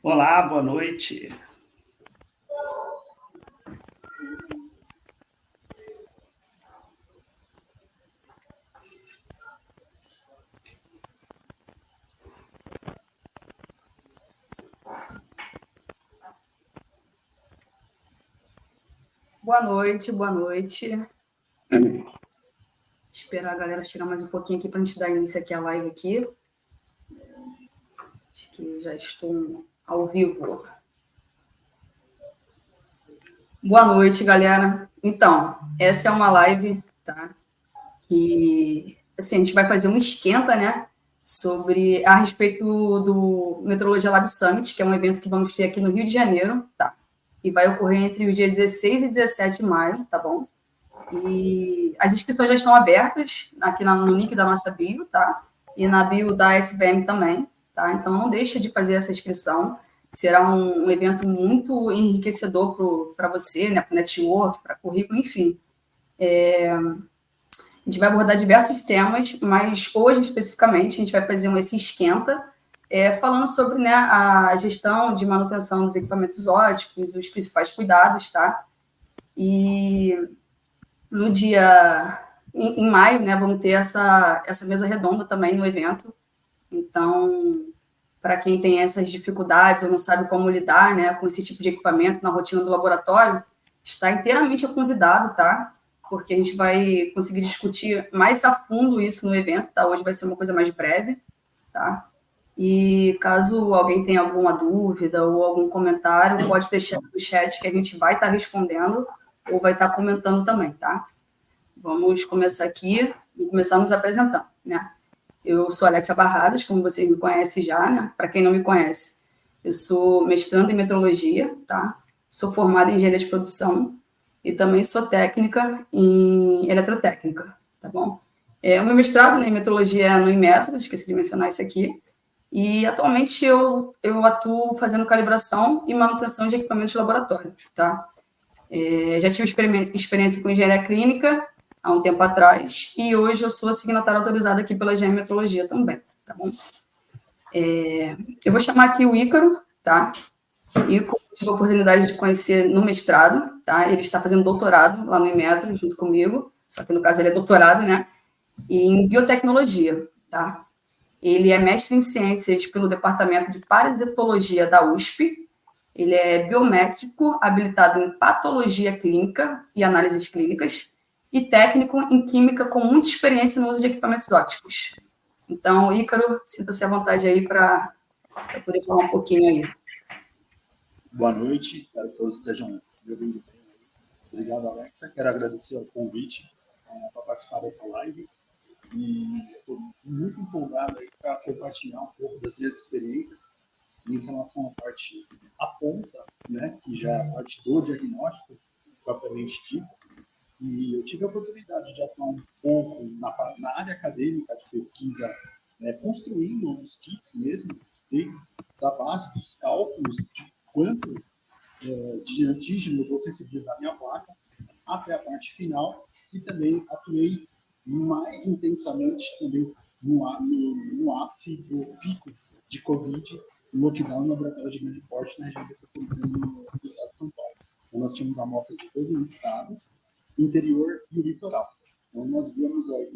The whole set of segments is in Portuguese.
Olá, boa noite. Boa noite, boa noite. Esperar a galera chegar mais um pouquinho aqui para a gente dar início aqui à live aqui. Acho que já estou ao vivo. Boa noite, galera. Então, essa é uma live, tá? Que, assim, a gente vai fazer um esquenta, né? A respeito do Metrologia Lab Summit, que é um evento que vamos ter aqui no Rio de Janeiro, tá? E vai ocorrer entre os dias 16 e 17 de maio, tá bom? E as inscrições já estão abertas aqui no link da nossa bio, tá? E na bio da SBM também, tá? Então não deixa de fazer essa inscrição. Será um evento muito enriquecedor para você, né? Para o network, para currículo, enfim. A gente vai abordar diversos temas, mas hoje especificamente a gente vai fazer esse esquenta, falando sobre, né, a gestão de manutenção dos equipamentos óticos, os principais cuidados, tá? E no dia, em maio, né, vamos ter essa mesa redonda também no evento. Então, para quem tem essas dificuldades ou não sabe como lidar, né, com esse tipo de equipamento na rotina do laboratório, está inteiramente convidado, tá? Porque a gente vai conseguir discutir mais a fundo isso no evento, tá? Hoje vai ser uma coisa mais breve, tá? E caso alguém tenha alguma dúvida ou algum comentário, pode deixar no chat que a gente vai estar respondendo ou vai estar comentando também, tá? Vamos começar aqui, vamos começar nos apresentando, né? Eu sou Alexa Barradas, como vocês me conhecem já, né? Para quem não me conhece, eu sou mestranda em metrologia, tá? Sou formada em engenharia de produção e também sou técnica em eletrotécnica, tá bom? O meu mestrado, né, em metrologia é no Inmetro, esqueci de mencionar isso aqui, e atualmente eu atuo fazendo calibração e manutenção de equipamentos de laboratório, tá? Já tive experiência com engenharia clínica há um tempo atrás, e hoje eu sou signatária autorizada aqui pela GM Metrologia também, tá bom? Eu vou chamar aqui o Ícaro, tá? Ícaro, tive a oportunidade de conhecer no mestrado, tá? Ele está fazendo doutorado lá no Inmetro, junto comigo, só que no caso ele é doutorado, né? Em biotecnologia, tá? Ele é mestre em ciências pelo Departamento de Parasitologia da USP, ele é biomédico, habilitado em patologia clínica e análises clínicas, e técnico em química com muita experiência no uso de equipamentos ópticos. Então, Ícaro, sinta-se à vontade aí para poder falar um pouquinho aí. Boa noite, espero que todos estejam me ouvindo bem. Obrigado, Alexa. Quero agradecer o convite para participar dessa live. E estou muito empolgado para compartilhar um pouco das minhas experiências em relação à parte à ponta, né, que já é a parte do diagnóstico, propriamente dito. E eu tive a oportunidade de atuar um pouco na área acadêmica de pesquisa, construindo os kits mesmo, desde a base dos cálculos de quanto de antígeno eu vou sensibilizar a minha placa, até a parte final, e também atuei mais intensamente também no ápice do pico de Covid, no lockdown no laboratório de grande porte na região metropolitana do estado de São Paulo. Então, nós tínhamos amostra de todo o estado, interior e o litoral. Então, nós vemos aí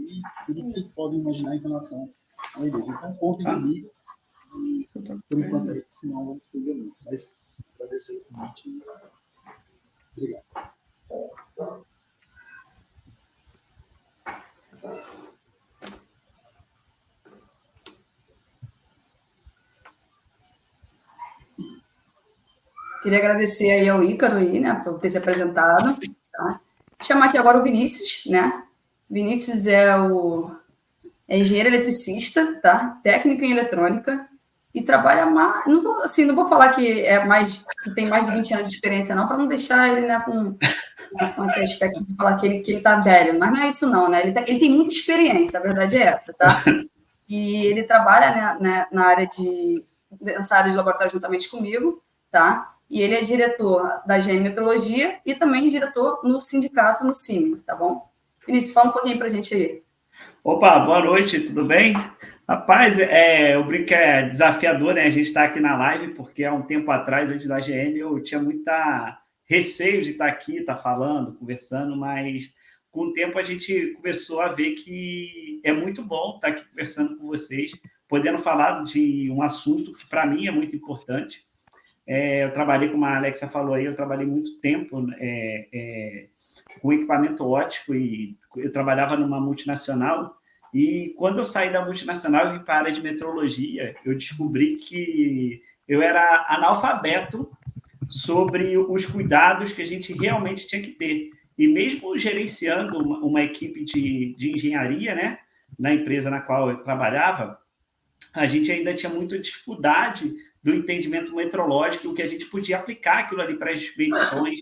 tudo que vocês podem imaginar em relação a eles. Então, contem comigo. E, por enquanto é isso, senão eu vou escrever muito. Mas agradecer o convite. Obrigado. Queria agradecer aí ao Ícaro aí, né, por ter se apresentado. Tá? Vou chamar aqui agora o Vinícius, né? Vinícius é engenheiro eletricista, tá? Técnico em eletrônica e trabalha mais. Não vou falar que tem mais de 20 anos de experiência, não, para não deixar ele, né, com esse aspecto de falar que ele tá velho, mas não é isso, não, né? Ele tem muita experiência, a verdade é essa, tá? E ele trabalha, né, nessa área de laboratório juntamente comigo, tá? E ele é diretor da GM Metrologia e também diretor no sindicato, no CIMI, tá bom? Vinícius, fala um pouquinho para a gente aí. Opa, boa noite, tudo bem? Rapaz, o brinco é desafiador, né? A gente está aqui na live, porque há um tempo atrás, antes da GM, eu tinha muita receio de estar aqui, estar falando, conversando, mas com o tempo a gente começou a ver que é muito bom estar aqui conversando com vocês, podendo falar de um assunto que para mim é muito importante. Eu trabalhei, como a Alexa falou aí, eu trabalhei muito tempo com equipamento óptico e eu trabalhava numa multinacional. E quando eu saí da multinacional e vim para a área de metrologia, eu descobri que eu era analfabeto sobre os cuidados que a gente realmente tinha que ter. E mesmo gerenciando uma equipe de engenharia, né, na empresa na qual eu trabalhava, a gente ainda tinha muita dificuldade do entendimento metrológico, o que a gente podia aplicar aquilo ali para as medições,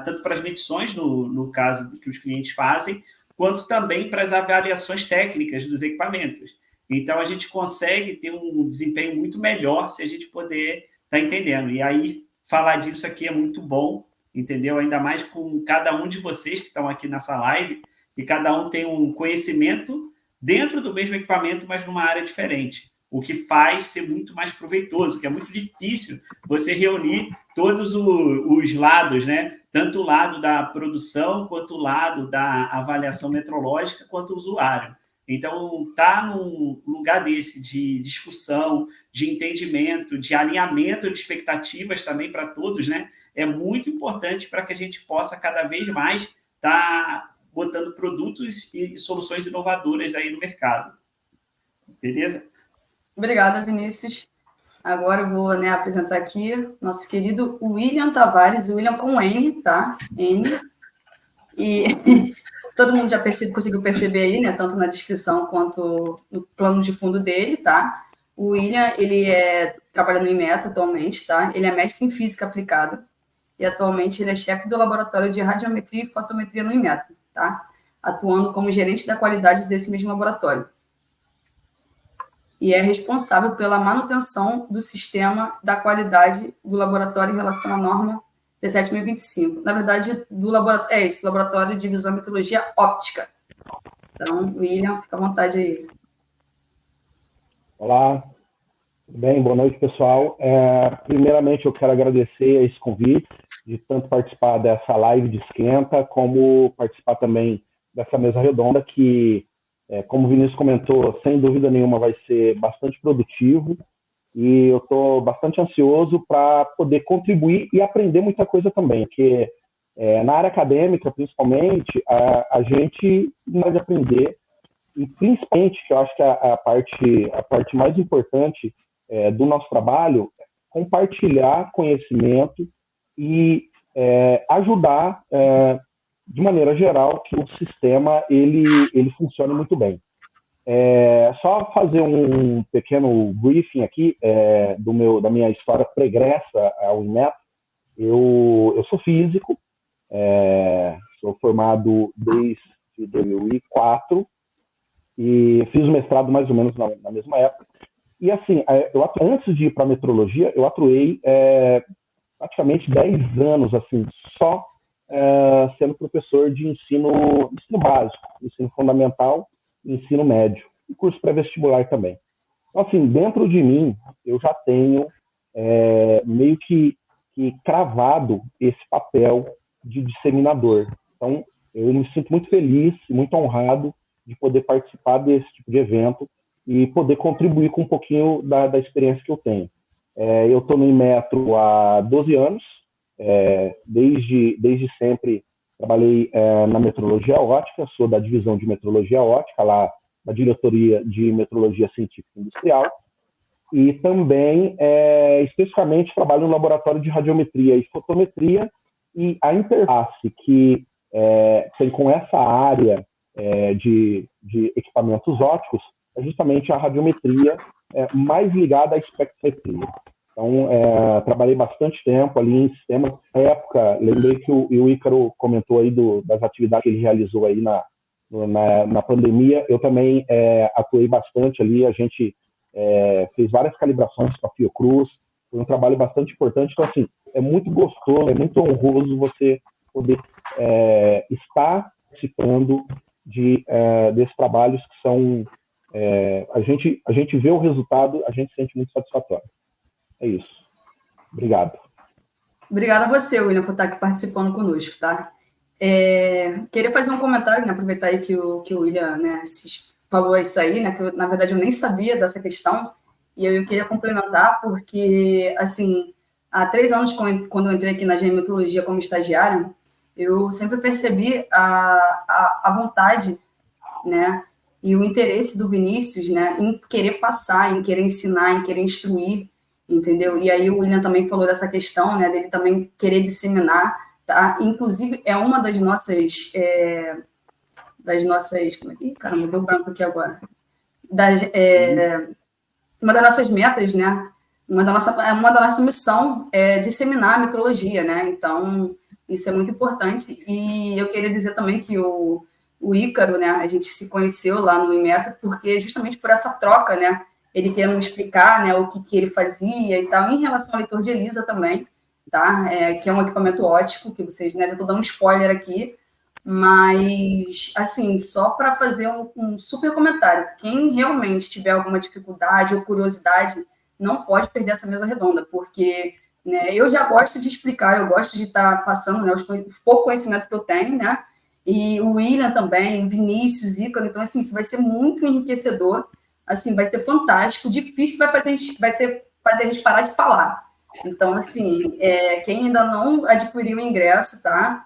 tanto para as medições, no caso que os clientes fazem, quanto também para as avaliações técnicas dos equipamentos. Então, a gente consegue ter um desempenho muito melhor se a gente puder estar entendendo. E aí, falar disso aqui é muito bom, entendeu? Ainda mais com cada um de vocês que estão aqui nessa live, e cada um tem um conhecimento dentro do mesmo equipamento, mas numa área diferente, o que faz ser muito mais proveitoso, que é muito difícil você reunir todos os lados, né? Tanto o lado da produção, quanto o lado da avaliação metrológica, quanto o usuário. Então, estar num lugar desse de discussão, de entendimento, de alinhamento de expectativas também para todos, né? É muito importante para que a gente possa cada vez mais estar botando produtos e soluções inovadoras aí no mercado. Beleza? Obrigada, Vinícius. Agora eu vou, apresentar aqui nosso querido William Tavares, William com N, tá? N. E todo mundo já conseguiu perceber aí, né? Tanto na descrição quanto no plano de fundo dele, tá? O William, ele trabalha no Inmetro atualmente, tá? Ele é mestre em física aplicada e atualmente ele é chefe do laboratório de radiometria e fotometria no Inmetro, tá? Atuando como gerente da qualidade desse mesmo laboratório. E é responsável pela manutenção do sistema da qualidade do laboratório em relação à norma 17.025. Na verdade, do laboratório, laboratório de visão e metrologia óptica. Então, William, fica à vontade aí. Olá, tudo bem? Boa noite, pessoal. Primeiramente, eu quero agradecer esse convite de tanto participar dessa live de esquenta, como participar também dessa mesa redonda que, como o Vinícius comentou, sem dúvida nenhuma vai ser bastante produtivo e eu estou bastante ansioso para poder contribuir e aprender muita coisa também, porque na área acadêmica, principalmente, a gente pode aprender e principalmente, que eu acho que a parte mais importante do nosso trabalho é compartilhar conhecimento e ajudar de maneira geral que o sistema ele funcione muito bem. Só fazer um pequeno briefing aqui da minha história pregressa ao Inmetro. Eu sou físico, sou formado desde 2004 e fiz o mestrado mais ou menos na mesma época. E assim, antes de ir para a metrologia, eu atuei praticamente 10 anos assim, só sendo professor de ensino básico, ensino fundamental e ensino médio, e curso pré-vestibular também. Então, assim, dentro de mim, eu já tenho meio que cravado esse papel de disseminador. Então, eu me sinto muito feliz e muito honrado de poder participar desse tipo de evento e poder contribuir com um pouquinho da experiência que eu tenho. Eu estou no Inmetro há 12 anos, desde sempre trabalhei na metrologia óptica, sou da divisão de metrologia óptica, lá da diretoria de metrologia científica e industrial, e também, especificamente, trabalho no laboratório de radiometria e fotometria, e a interface que tem com essa área de equipamentos ópticos é justamente a radiometria mais ligada à espectrometria. Então, trabalhei bastante tempo ali em sistemas. Na época, lembrei que o Ícaro comentou aí das atividades que ele realizou aí na pandemia. Eu também atuei bastante ali, a gente fez várias calibrações com a Fiocruz, foi um trabalho bastante importante. Então, assim, é muito gostoso, é muito honroso você poder estar participando desses trabalhos que são A gente vê o resultado, a gente se sente muito satisfatório. É isso. Obrigado. Obrigada a você, William, por estar aqui participando conosco, tá? Queria fazer um comentário, né, aproveitar aí que o William, né, falou isso aí, né, que na verdade eu nem sabia dessa questão, e eu queria complementar, porque, assim, há 3 anos, quando eu entrei aqui na geometologia como estagiária, eu sempre percebi a vontade, né, e o interesse do Vinícius, né, em querer passar, em querer ensinar, em querer instruir, entendeu? E aí o William também falou dessa questão, né, dele também querer disseminar, tá? Inclusive, é uma das nossas... Ih, caramba, deu branco aqui agora. Uma das nossas metas, né? Uma da nossa missão é disseminar a metrologia, né? Então, isso é muito importante. E eu queria dizer também que o Ícaro, né? A gente se conheceu lá no Inmetro porque justamente por essa troca, né? Ele queria nos explicar, né, o que ele fazia e tal, em relação ao leitor de ELISA também, tá? Que é um equipamento ótico, que vocês, né? Eu estou dando um spoiler aqui, mas, assim, só para fazer um super comentário, quem realmente tiver alguma dificuldade ou curiosidade, não pode perder essa mesa redonda, porque, né, eu já gosto de explicar, eu gosto de estar passando, né, o pouco conhecimento que eu tenho, né, e o William também, o Vinícius, Ícaro, então, assim, isso vai ser muito enriquecedor, assim, vai ser fantástico, difícil vai fazer a gente parar de falar. Então, assim, quem ainda não adquiriu o ingresso, tá?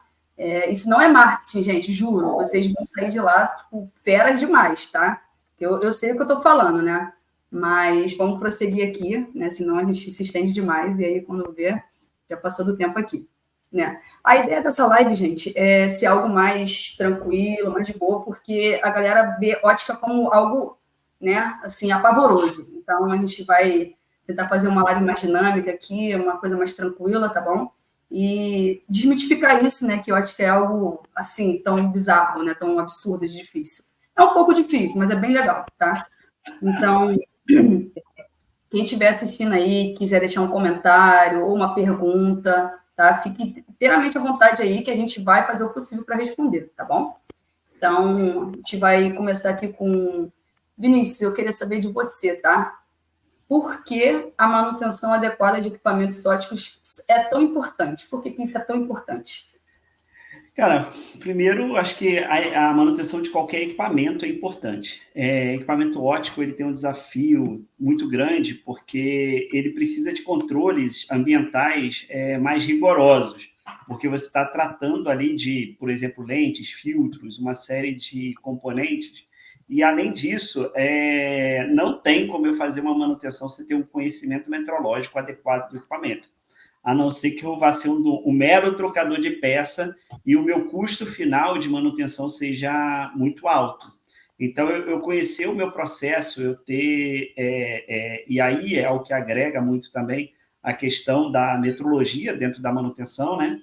Isso não é marketing, gente, juro. Vocês vão sair de lá, tipo, feras demais, tá? Eu sei o que eu tô falando, né? Mas vamos prosseguir aqui, né? Senão a gente se estende demais e aí, quando ver, já passou do tempo aqui, né? A ideia dessa live, gente, é ser algo mais tranquilo, mais de boa, porque a galera vê ótica como algo, né, assim, apavoroso. Então, a gente vai tentar fazer uma live mais dinâmica aqui, uma coisa mais tranquila, tá bom? E desmitificar isso, né, que ótica é algo, assim, tão bizarro, né, tão absurdo e difícil. É um pouco difícil, mas é bem legal, tá? Então, quem estiver assistindo aí, quiser deixar um comentário ou uma pergunta, tá? Fique inteiramente à vontade aí, que a gente vai fazer o possível para responder, tá bom? Então, a gente vai começar aqui com... Vinícius, eu queria saber de você, tá? Por que a manutenção adequada de equipamentos óticos é tão importante? Por que isso é tão importante? Cara, primeiro, acho que a manutenção de qualquer equipamento é importante. Equipamento óptico, ele tem um desafio muito grande, porque ele precisa de controles ambientais mais rigorosos, porque você está tratando ali de, por exemplo, lentes, filtros, uma série de componentes, e além disso, não tem como eu fazer uma manutenção sem ter um conhecimento metrológico adequado do equipamento, a não ser que eu vá ser um mero trocador de peça e o meu custo final de manutenção seja muito alto. Então, eu conhecer o meu processo, eu ter... e aí é o que agrega muito também a questão da metrologia dentro da manutenção, né?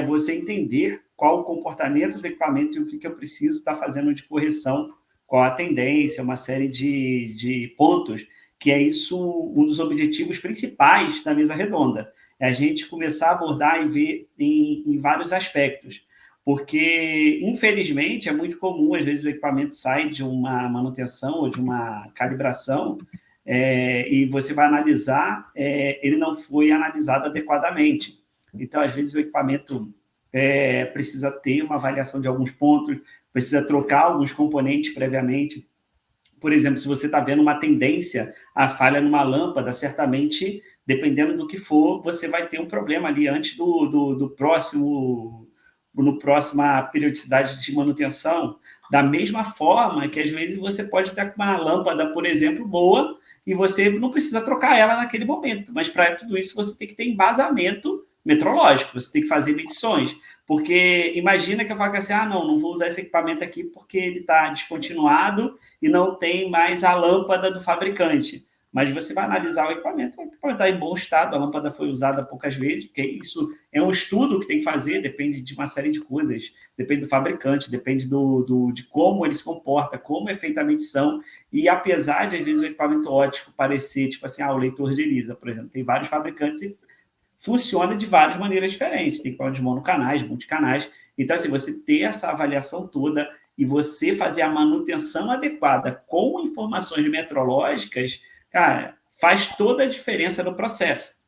Você entender qual o comportamento do equipamento e o que eu preciso estar fazendo de correção, qual a tendência, uma série de pontos, que é isso um dos objetivos principais da mesa redonda. É a gente começar a abordar e ver em vários aspectos. Porque, infelizmente, é muito comum, às vezes, o equipamento sai de uma manutenção ou de uma calibração e você vai analisar, ele não foi analisado adequadamente. Então, às vezes, o equipamento precisa ter uma avaliação de alguns pontos, precisa trocar alguns componentes previamente. Por exemplo, se você está vendo uma tendência à falha numa lâmpada, certamente, dependendo do que for, você vai ter um problema ali antes do próxima periodicidade de manutenção. Da mesma forma que, às vezes, você pode estar com uma lâmpada, por exemplo, boa, e você não precisa trocar ela naquele momento. Mas, para tudo isso, você tem que ter embasamento metrológico, você tem que fazer medições. Porque imagina que eu falo assim, não vou usar esse equipamento aqui porque ele está descontinuado e não tem mais a lâmpada do fabricante. Mas você vai analisar o equipamento está em bom estado, a lâmpada foi usada poucas vezes, porque isso é um estudo que tem que fazer, depende de uma série de coisas, depende do fabricante, depende de como ele se comporta, como é feita a medição, e apesar de, às vezes, o equipamento óptico parecer, tipo assim, o leitor de ELISA, por exemplo, tem vários fabricantes e funciona de várias maneiras diferentes, tem equipamentos monocanais, multicanais, então, assim, você ter essa avaliação toda e você fazer a manutenção adequada com informações metrológicas, cara, faz toda a diferença no processo.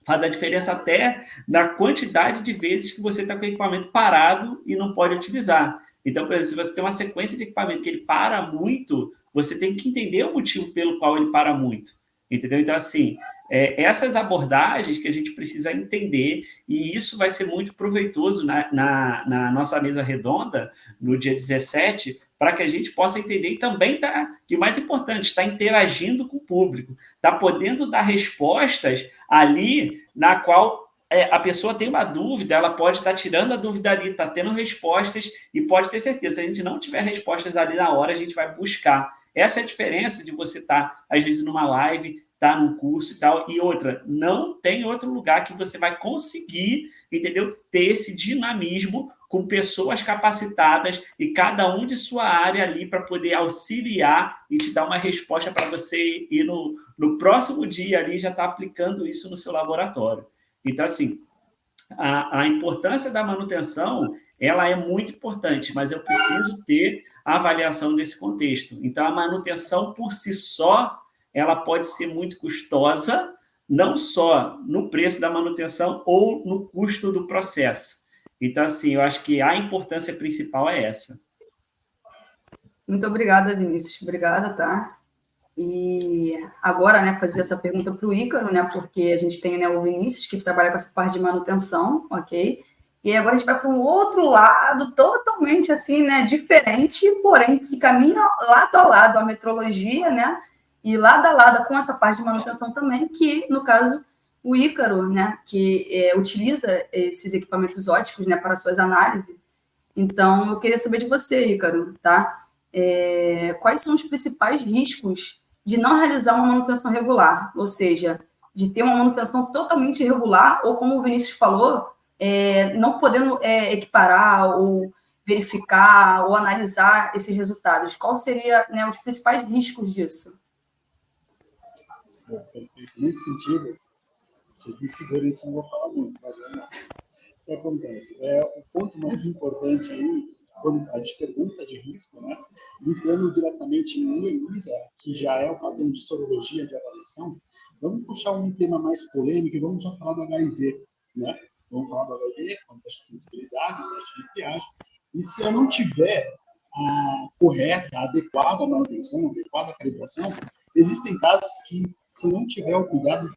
Faz a diferença até na quantidade de vezes que você está com o equipamento parado e não pode utilizar. Então, por exemplo, se você tem uma sequência de equipamento que ele para muito, você tem que entender o motivo pelo qual ele para muito. Entendeu? Então, assim, essas abordagens que a gente precisa entender, e isso vai ser muito proveitoso na nossa mesa redonda, no dia 17, para que a gente possa entender e também que o mais importante, está interagindo com o público, está podendo dar respostas ali na qual a pessoa tem uma dúvida, ela pode estar tirando a dúvida ali, está tendo respostas, e pode ter certeza, se a gente não tiver respostas ali na hora, a gente vai buscar. Essa é a diferença de você estar, às vezes, numa live, estar num curso e tal. E outra, não tem outro lugar que você vai conseguir, entendeu? Ter esse dinamismo com pessoas capacitadas e cada um de sua área ali para poder auxiliar e te dar uma resposta para você ir no próximo dia ali já estar aplicando isso no seu laboratório. Então, assim, a importância da manutenção, ela é muito importante, mas eu preciso ter a avaliação desse contexto. Então, a manutenção por si só, ela pode ser muito custosa, não só no preço da manutenção ou no custo do processo. Então, assim, eu acho que a importância principal é essa. Muito obrigada, Vinícius. Obrigada, tá? E agora, né, fazer essa pergunta para o Ícaro, né, porque a gente tem, né, o Vinícius, que trabalha com essa parte de manutenção, ok? E aí agora a gente vai para um outro lado, totalmente, assim, né, diferente, porém, que caminha lado a lado a metrologia, né, e lado a lado com essa parte de manutenção também, que, no caso, o Ícaro, né, que utiliza esses equipamentos óticos, né, para suas análises. Então, eu queria saber de você, Ícaro, tá? Quais são os principais riscos de não realizar uma manutenção regular, ou seja, de ter uma manutenção totalmente irregular, ou como o Vinícius falou, não podendo equiparar ou verificar ou analisar esses resultados. Qual seria, né, os principais riscos disso? Nesse sentido, vocês me segurem se eu não vou falar muito, mas o que acontece? O ponto mais importante aí, quando a gente pergunta de risco, né, entrando diretamente no ELISA, que já é o padrão de sorologia de avaliação, vamos puxar um tema mais polêmico e vamos já falar do HIV, né? Vamos falar do HIV, com teste de sensibilidade, teste de triagem. E se eu não tiver a correta, a adequada manutenção, a adequada calibração, existem casos que, se não tiver o cuidado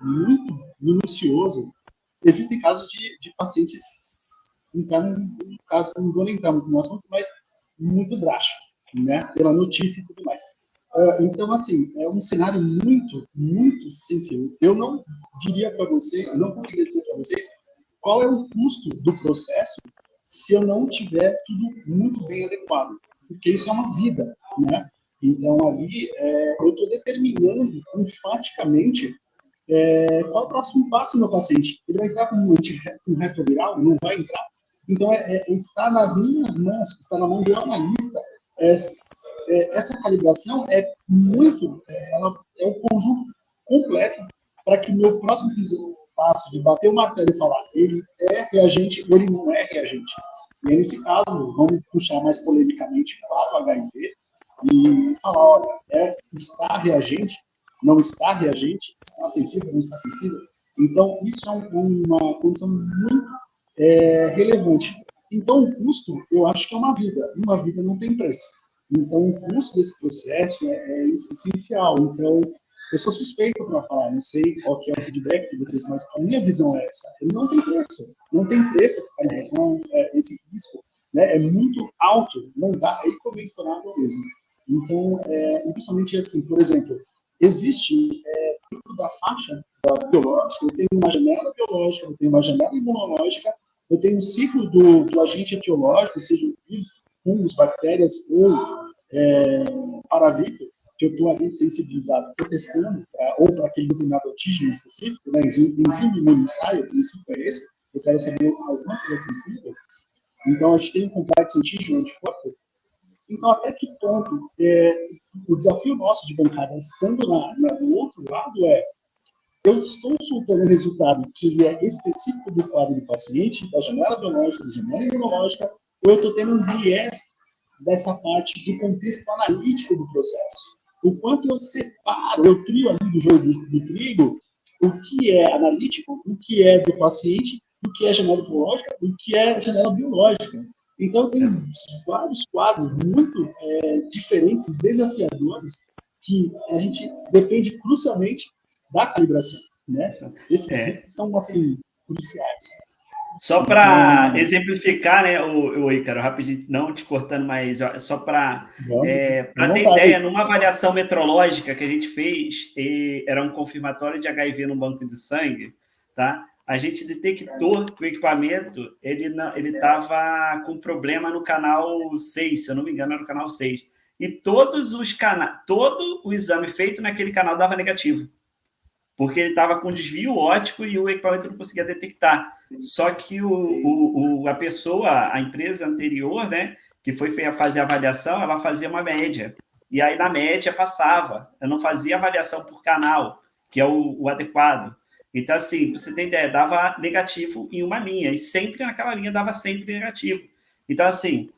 muito minucioso, existem casos de pacientes entrando, no caso, não vou nem entrar muito no assunto, mas muito drástico, né? Pela notícia e tudo mais. Então, assim, é um cenário muito, muito sensível. Eu não diria para você, eu não conseguiria dizer para vocês qual é o custo do processo se eu não tiver tudo muito bem adequado, porque isso é uma vida, né? Então, ali, eu estou determinando enfaticamente qual é o próximo passo do meu paciente. Ele vai entrar com um retroviral? Não vai entrar? Então, está nas minhas mãos, está na mão do analista. Essa calibração é muito, ela é um conjunto completo para que o meu próximo passo de bater o martelo e falar ele é reagente ou ele não é reagente. E aí, nesse caso, vamos puxar mais polemicamente para o HIV e falar, olha, está reagente, não está reagente, está sensível, não está sensível. Então, isso é uma condição muito relevante. Então, o custo, eu acho que é uma vida. Uma vida não tem preço. Então, o custo desse processo é essencial. Então, eu sou suspeito para falar, não sei qual que é o feedback de vocês, mas a minha visão é essa. Não tem preço. Não tem preço essa calibração, esse risco. Né? É muito alto, não dá, é inconmensurável mesmo. Então, principalmente assim, por exemplo, existe dentro da faixa biológica, eu tenho uma janela biológica, eu tenho uma janela imunológica, eu tenho um ciclo do agente etiológico, seja vírus, fungos, bactérias ou parasita, que eu estou ali sensibilizado, estou testando ou para aquele determinado antígeno específico, né, enzima imunensaio, o princípio é esse, eu quero saber alguma coisa sensível. Então, a gente tem um complexo antígeno anticorpo. Então, até que ponto o desafio nosso de bancada, estando no outro lado, eu estou soltando um resultado que é específico do quadro do paciente, da janela biológica, da janela imunológica, ou eu estou tendo um viés dessa parte do contexto analítico do processo. O quanto eu separo, eu trio ali do jogo do trigo, o que é analítico, o que é do paciente, o que é janela biológica, o que é janela biológica. Então, tem vários quadros muito diferentes e desafiadores que a gente depende crucialmente da calibração, né? Esses riscos são, assim, cruciais. Só para exemplificar, né, o Ícaro, rapidinho, não te cortando, mas só para ter ideia, numa avaliação metrológica que a gente fez, era um confirmatório de HIV no banco de sangue, tá? A gente detectou que o equipamento ele estava com problema no canal 6, se eu não me engano, era no canal 6. E todo o exame feito naquele canal dava negativo, porque ele estava com desvio óptico e o equipamento não conseguia detectar. Só que a pessoa, a empresa anterior, né, que foi fazer a avaliação, ela fazia uma média. E aí, na média, passava. Eu não fazia avaliação por canal, que é o adequado. Então, assim, para você ter ideia, dava negativo em uma linha. E sempre naquela linha dava sempre negativo. Então, assim,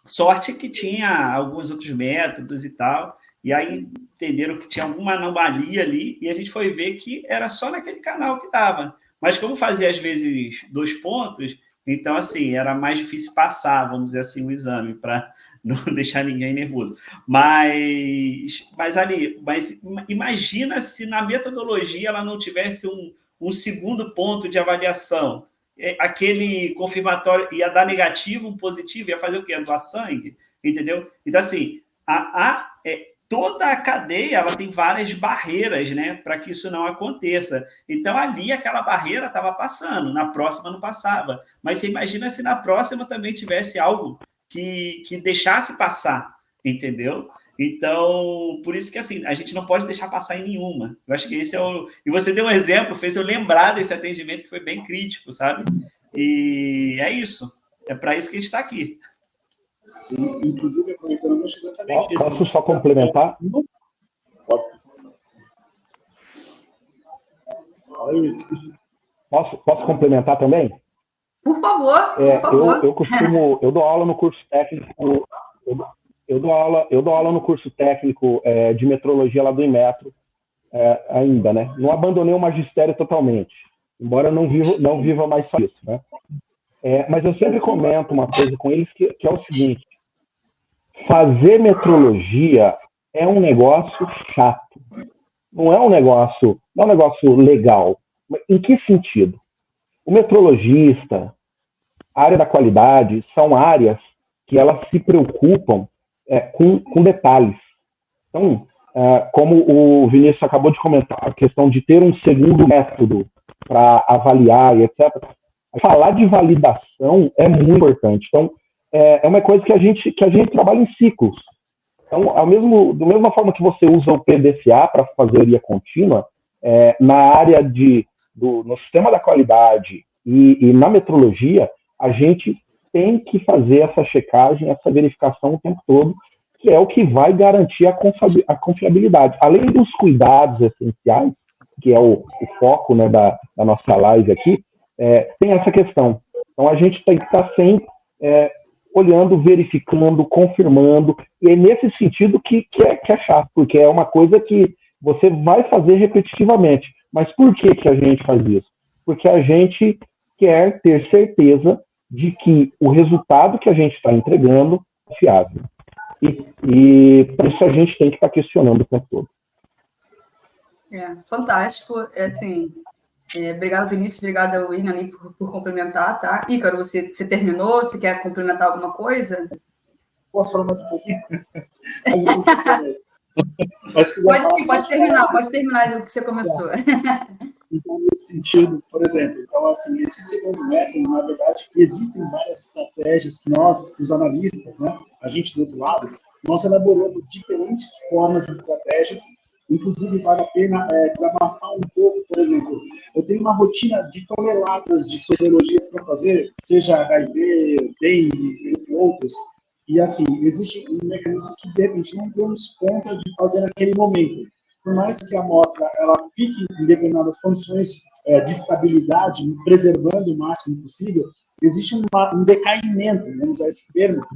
sorte que tinha alguns outros métodos e tal. E aí entenderam que tinha alguma anomalia ali e a gente foi ver que era só naquele canal que dava. Mas como fazia, às vezes, 2 pontos, então, assim, era mais difícil passar, vamos dizer assim, o exame, para não deixar ninguém nervoso. Mas imagina se na metodologia ela não tivesse um segundo ponto de avaliação. Aquele confirmatório ia dar negativo, um positivo, ia fazer o quê? Ia doar sangue, entendeu? Então, assim, toda a cadeia ela tem várias barreiras, né, para que isso não aconteça. Então, ali, aquela barreira estava passando, na próxima não passava. Mas você imagina se na próxima também tivesse algo que deixasse passar, entendeu? Então, por isso que, assim, a gente não pode deixar passar em nenhuma. Eu acho que esse é o... E você deu um exemplo, fez eu lembrar desse atendimento que foi bem crítico, sabe? E é isso. É para isso que a gente está aqui. Sim, inclusive, aproveitando, acho exatamente isso. Posso só complementar? Posso complementar também? Por favor, por favor. Eu dou aula no curso técnico, eu dou aula no curso técnico de metrologia lá do Inmetro, ainda, né? Não abandonei o magistério totalmente, embora não viva mais só isso, né? Mas eu sempre comento uma coisa com eles que é o seguinte: fazer metrologia é um negócio chato, não é um negócio legal. Em que sentido? O metrologista, a área da qualidade, são áreas que elas se preocupam com detalhes. Então, como o Vinícius acabou de comentar, a questão de ter um segundo método para avaliar e etc. Falar de validação é muito importante. Então, é uma coisa que a gente trabalha em ciclos. Então, da mesma forma que você usa o PDCA para fazeria contínua, na área no sistema da qualidade e na metrologia, a gente tem que fazer essa checagem, essa verificação o tempo todo, que é o que vai garantir a confiabilidade. Além dos cuidados essenciais, que é o foco, né, da nossa live aqui, tem essa questão. Então, a gente tem que estar sempre olhando, verificando, confirmando, e é nesse sentido que é chato, porque é uma coisa que você vai fazer repetitivamente. Mas por que a gente faz isso? Porque a gente quer ter certeza de que o resultado que a gente está entregando é fiável. E por isso a gente tem que estar questionando o tempo todo. Fantástico. Assim, obrigado, Vinícius. Obrigada, William, por complementar, tá? Ícaro, você terminou? Você quer complementar alguma coisa? Posso falar mais um pouquinho? Pode terminar o que você começou. Então, nesse sentido, por exemplo, então, assim, esse segundo método, na verdade, existem várias estratégias que nós, os analistas, né, a gente do outro lado, nós elaboramos diferentes formas e estratégias. Inclusive, vale a pena desabafar um pouco. Por exemplo, eu tenho uma rotina de toneladas de sorologias para fazer, seja HIV, dengue, entre outros. E, assim, existe um mecanismo que, de repente, não damos conta de fazer naquele momento. Por mais que a amostra ela fique em determinadas condições de estabilidade, preservando o máximo possível, existe um decaimento, vamos usar esse termo,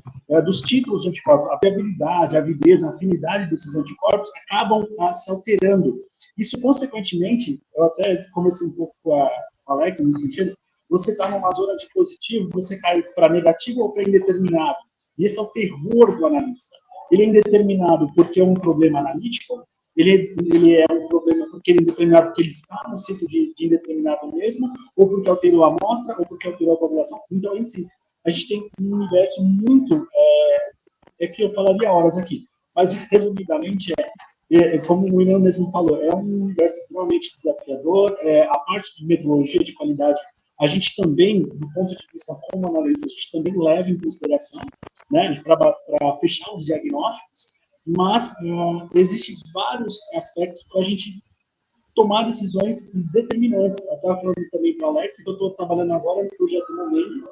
dos títulos de anticorpos. A viabilidade, a avidez, a afinidade desses anticorpos acabam se alterando. Isso, consequentemente, eu até conversei um pouco com a Alexa nesse sentido, você está numa zona de positivo, você cai para negativo ou para indeterminado. E esse é o terror do analista. Ele é indeterminado porque é um problema analítico, ele é um problema porque ele é indeterminado porque ele está no ciclo de indeterminado mesmo, ou porque alterou a amostra, ou porque alterou a população. Então, em si, a gente tem um universo muito... que eu falaria horas aqui. Mas, resumidamente, como o William mesmo falou, é um universo extremamente desafiador. A parte de metodologia de qualidade, a gente também, do ponto de vista como analista, a gente também leva em consideração, né, para fechar os diagnósticos, mas existem vários aspectos para a gente tomar decisões determinantes. Eu estava falando também para o Alex, que eu estou trabalhando agora no projeto Momento,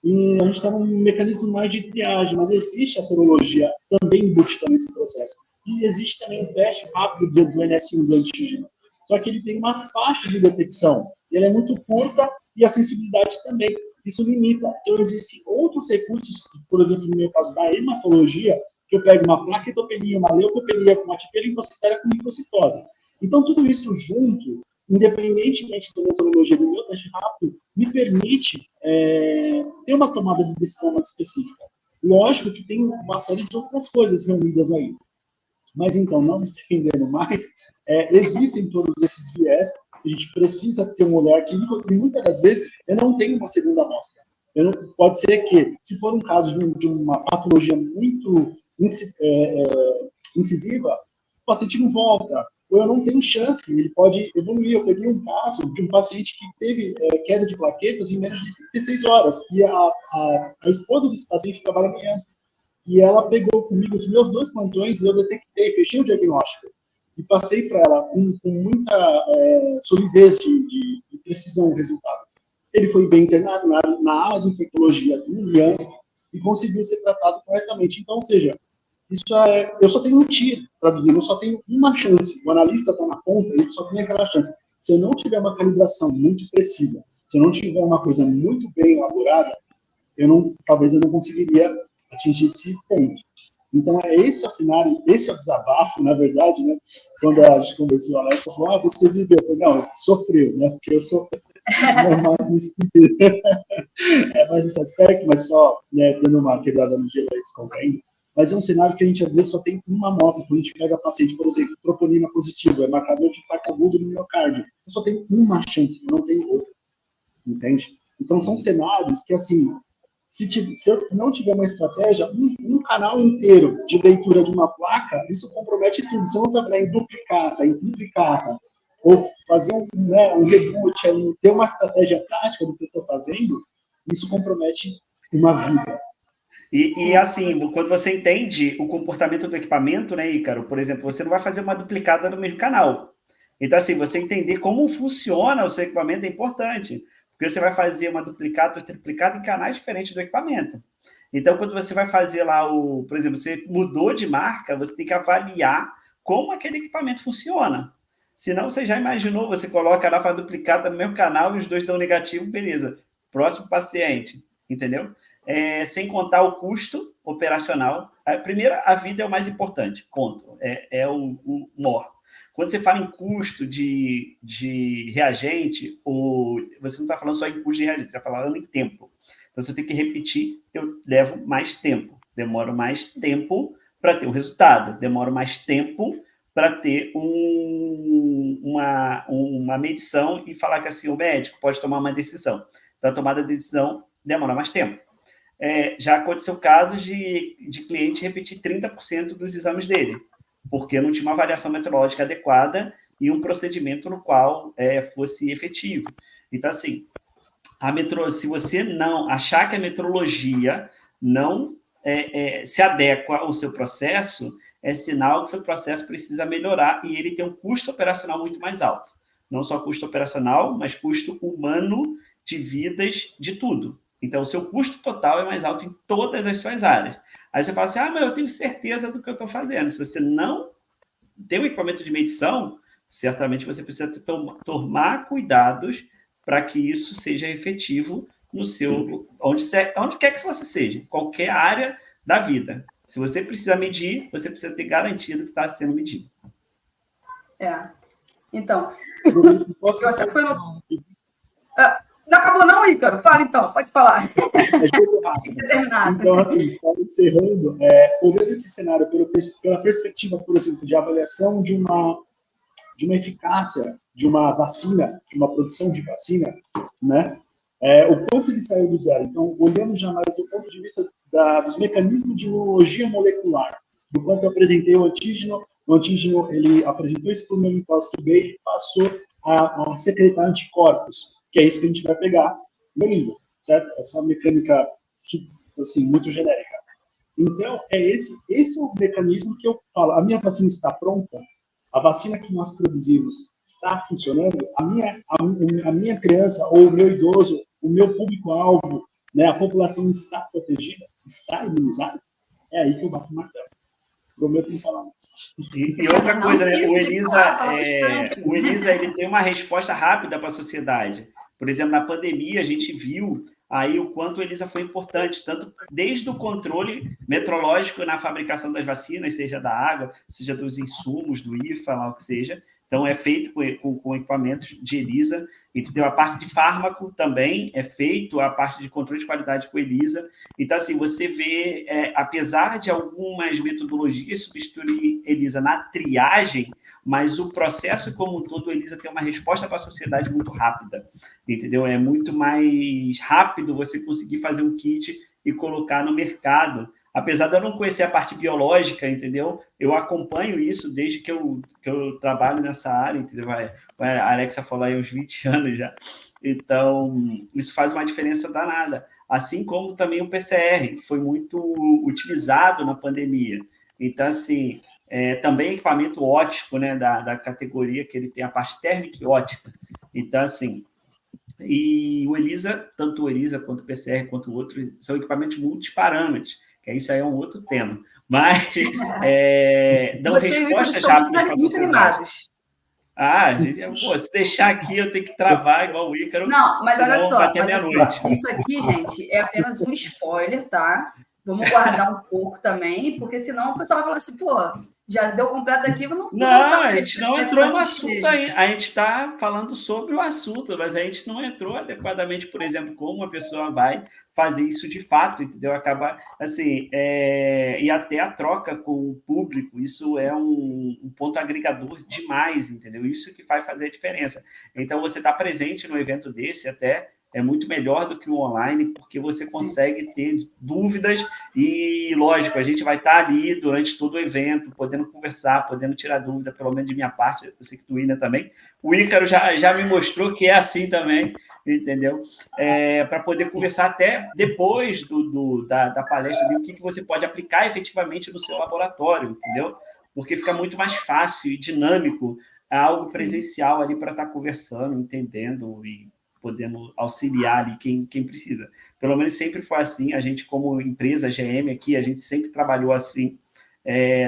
e a gente está num mecanismo mais de triagem, mas existe a sorologia também embutida nesse processo. E existe também o teste rápido do NS1 do antígeno. Só que ele tem uma faixa de detecção. Ele é muito curta e a sensibilidade também. Isso limita. Então, existem outros recursos, por exemplo, no meu caso da hematologia, que eu pego uma plaquetopenia, uma leucopenia com uma atipeia linfocitária com microcitose. Então, tudo isso junto, independentemente da metodologia do meu teste rápido, me permite ter uma tomada de decisão mais específica. Lógico que tem uma série de outras coisas reunidas aí. Mas, então, não me estendendo mais, existem todos esses viés, a gente precisa ter um olhar clínico, e muitas das vezes eu não tenho uma segunda amostra. Pode ser que, se for um caso de uma patologia muito incisiva, o paciente não volta, ou eu não tenho chance, ele pode evoluir. Eu peguei um caso de um paciente que teve queda de plaquetas em menos de 36 horas, e a esposa desse paciente trabalha amanhã, e ela pegou comigo os meus 2 plantões, e eu detectei, fechei o diagnóstico, e passei para ela com muita solidez de precisão o resultado. Ele foi bem internado na ala de infectologia do IANSP e conseguiu ser tratado corretamente. Então, ou seja, eu só tenho um tiro, traduzindo, eu só tenho uma chance. O analista está na ponta, ele só tem aquela chance. Se eu não tiver uma calibração muito precisa, se eu não tiver uma coisa muito bem elaborada, talvez eu não conseguiria atingir esse ponto. Então, esse é o cenário, esse é o desabafo, na verdade, né? Quando a gente conversou com a Alexa, falou, você viveu. Eu falei, não, sofreu, né? Porque eu sou mais nesse sentido. Mais nesse aspecto, mas só dando uma quebrada no gelo aí, descontaindo. Mas é um cenário que a gente, às vezes, só tem uma amostra. Quando a gente pega paciente, por exemplo, troponina positivo, é marcador de infarto agudo no miocárdio. Eu só tenho uma chance, eu não tenho outra. Entende? Então, são cenários que, assim, se eu não tiver uma estratégia, um canal inteiro de leitura de uma placa, isso compromete tudo. Se eu não trabalhar em triplicata, ou fazer um reboot, ali, ter uma estratégia tática do que eu estou fazendo, isso compromete uma vida. E assim, quando você entende o comportamento do equipamento, né, Ícaro? Por exemplo, você não vai fazer uma duplicada no mesmo canal. Então, assim, você entender como funciona o seu equipamento é importante. Porque você vai fazer uma duplicata ou triplicata em canais diferentes do equipamento. Então, quando você vai fazer lá por exemplo, você mudou de marca, você tem que avaliar como aquele equipamento funciona. Senão, você já imaginou, você coloca lá, faz duplicata no mesmo canal e os dois dão negativo, beleza. Próximo paciente, entendeu? Sem contar o custo operacional. Primeiro, a vida é o mais importante, ponto. É o maior. Quando você fala em custo de reagente, você não está falando só em custo de reagente, você está falando em tempo. Então, você tem que repetir, eu levo mais tempo, demoro mais tempo para ter um resultado, demoro mais tempo para ter uma medição e falar que assim, o médico pode tomar uma decisão. Então, a tomada de decisão demora mais tempo. Já aconteceu casos de cliente repetir 30% dos exames dele, porque não tinha uma avaliação metrológica adequada e um procedimento no qual fosse efetivo. Então, assim, se você não achar que a metrologia não se adequa ao seu processo, é sinal que seu processo precisa melhorar e ele tem um custo operacional muito mais alto. Não só custo operacional, mas custo humano de vidas, de tudo. Então, o seu custo total é mais alto em todas as suas áreas. Aí você fala assim, mas eu tenho certeza do que eu estou fazendo. Se você não tem um equipamento de medição, certamente você precisa tomar cuidados para que isso seja efetivo no seu, onde quer que você seja, qualquer área da vida. Se você precisa medir, você precisa ter garantido que está sendo medido. Então, eu até fui no... Não acabou não, Ícaro? Fala então, pode falar. Então, assim, só encerrando, olhando esse cenário pela perspectiva, por exemplo, de avaliação de uma eficácia de uma vacina, de uma produção de vacina, né? O quanto ele saiu do zero. Então, olhando já mais do ponto de vista dos mecanismos de imunologia molecular, do quanto eu apresentei o antígeno ele apresentou isso para o meu linfócito B e passou a secretar anticorpos, que é isso que a gente vai pegar no ELISA, certo? Essa mecânica, assim, muito genérica. Então, esse é o mecanismo que eu falo, a minha vacina está pronta, a vacina que nós produzimos está funcionando, a minha criança ou o meu idoso, o meu público-alvo, né, a população está protegida, está imunizada, é aí que eu bato o martelo. Prometo não falar mais. E outra coisa, né? O ELISA ele tem uma resposta rápida para a sociedade. Por exemplo, na pandemia, a gente viu aí o quanto o ELISA foi importante, tanto desde o controle metrológico na fabricação das vacinas, seja da água, seja dos insumos, do IFA, lá o que seja. Então, é feito com equipamentos de ELISA. Entendeu? A parte de fármaco também é feito, a parte de controle de qualidade com ELISA. Então, assim, você vê, apesar de algumas metodologias substituir ELISA na triagem, mas o processo como um todo, o ELISA tem uma resposta para a sociedade muito rápida. Entendeu? É muito mais rápido você conseguir fazer um kit e colocar no mercado. Apesar de eu não conhecer a parte biológica, entendeu? Eu acompanho isso desde que eu trabalho nessa área, entendeu? A Alexa falou aí uns 20 anos já. Então, isso faz uma diferença danada. Assim como também o PCR, que foi muito utilizado na pandemia. Então, assim, também equipamento óptico, né, da categoria que ele tem, a parte térmica e óptica. Então, assim, e o ELISA, tanto o ELISA quanto o PCR, quanto o outro, são equipamentos multiparâmetros, que isso aí é um outro tema. Mas dão respostas rápidas para a sociedade. Gente, se deixar aqui, eu tenho que travar igual o Ícaro. Não, mas olha só, isso aqui, gente, é apenas um spoiler, tá? Vamos guardar um pouco também, porque senão o pessoal vai falar assim, pô, já deu completo aqui, a gente não entrou no assunto ainda. A gente está falando sobre o assunto, mas a gente não entrou adequadamente, por exemplo, como uma pessoa vai fazer isso de fato, entendeu? Acaba, assim, e até a troca com o público, isso é um ponto agregador demais, entendeu? Isso que vai fazer a diferença. Então, você está presente no evento desse até é muito melhor do que o online, porque você consegue ter dúvidas e, lógico, a gente vai estar ali durante todo o evento, podendo conversar, podendo tirar dúvida, pelo menos de minha parte, eu sei que do William também. O Ícaro já me mostrou que é assim também, entendeu? Para poder conversar até depois da palestra, o que você pode aplicar efetivamente no seu laboratório, entendeu? Porque fica muito mais fácil e dinâmico algo presencial ali para estar conversando, entendendo e podendo auxiliar ali quem precisa. Pelo menos sempre foi assim, a gente como empresa GM aqui, a gente sempre trabalhou assim.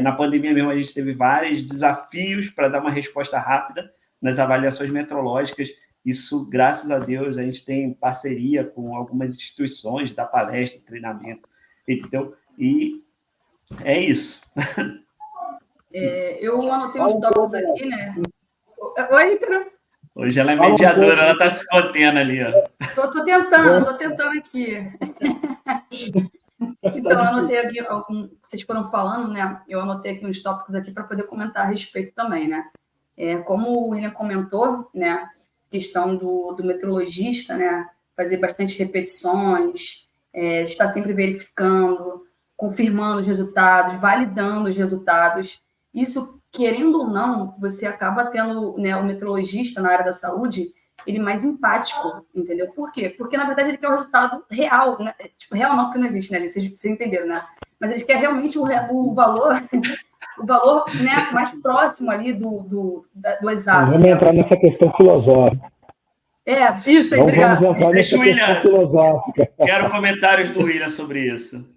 Na pandemia mesmo, a gente teve vários desafios para dar uma resposta rápida nas avaliações metrológicas. Isso, graças a Deus, a gente tem parceria com algumas instituições da palestra, treinamento, entendeu? E é isso. Eu anotei uns tópicos aqui, né? Oi, Ícaro. Hoje ela é mediadora, ela está se contendo ali, ó. Tô tentando aqui. Então, eu anotei aqui, vocês foram falando, né? Eu anotei aqui uns tópicos aqui para poder comentar a respeito também, né? Como o William comentou, né? Questão do metrologista, né? Fazer bastante repetições, estar sempre verificando, confirmando os resultados, validando os resultados. Isso, querendo ou não, você acaba tendo, né, o metrologista na área da saúde, ele mais empático, entendeu? Por quê? Porque, na verdade, ele quer o resultado real, né? Tipo, real não, porque não existe, né, gente? Vocês entenderam, né? Mas ele quer realmente o valor, né, mais próximo ali do exato. Vamos entrar nessa questão filosófica. Isso aí, obrigado. Vamos entrar nessa questão filosófica. Quero comentários do William sobre isso.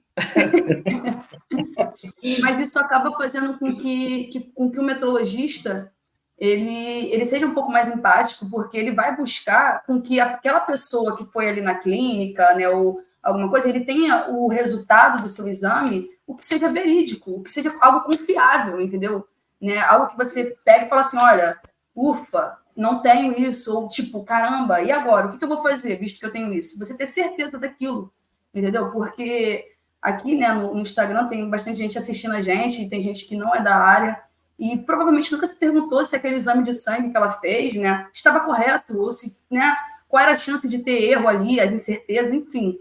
Mas isso acaba fazendo com que o metrologista ele seja um pouco mais empático, porque ele vai buscar com que aquela pessoa que foi ali na clínica, né, ou alguma coisa, ele tenha o resultado do seu exame, o que seja verídico, o que seja algo confiável, entendeu? Né? Algo que você pega e fala assim, olha, ufa, não tenho isso, ou tipo, caramba, e agora? O que eu vou fazer, visto que eu tenho isso? Você ter certeza daquilo, entendeu? Porque aqui, né, no Instagram tem bastante gente assistindo a gente, e tem gente que não é da área, e provavelmente nunca se perguntou se aquele exame de sangue que ela fez, né, estava correto, ou se, né, qual era a chance de ter erro ali, as incertezas, enfim.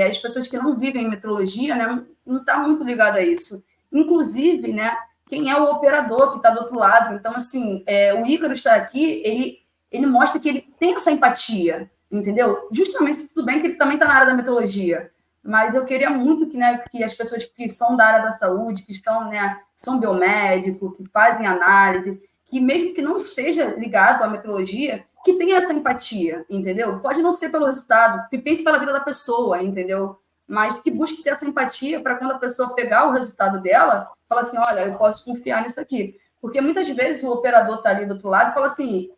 As pessoas que não vivem em metrologia, né, não está muito ligado a isso. Inclusive, né, quem é o operador que está do outro lado. Então, assim, o Ícaro está aqui, ele mostra que ele tem essa empatia, entendeu? Justamente, tudo bem que ele também está na área da metrologia, mas eu queria muito que, né, que as pessoas que são da área da saúde, que estão, né, são biomédicos, que fazem análise, que mesmo que não esteja ligado à metrologia, que tenha essa empatia, entendeu? Pode não ser pelo resultado, que pense pela vida da pessoa, entendeu? Mas que busque ter essa empatia para quando a pessoa pegar o resultado dela, falar assim, olha, eu posso confiar nisso aqui. Porque muitas vezes o operador está ali do outro lado e fala assim,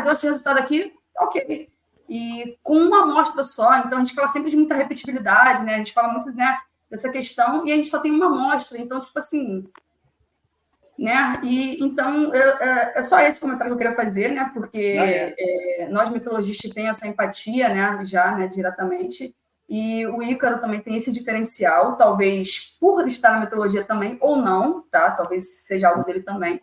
deu esse resultado aqui, ok. E com uma amostra só, então a gente fala sempre de muita repetibilidade, né? A gente fala muito, né, dessa questão e a gente só tem uma amostra, então, tipo assim, né? E então é só esse comentário que eu queria fazer, né? Porque nós metrologistas temos essa empatia, né? Já, né? Diretamente. E o Ícaro também tem esse diferencial, talvez por estar na metrologia também ou não, tá? Talvez seja algo dele também.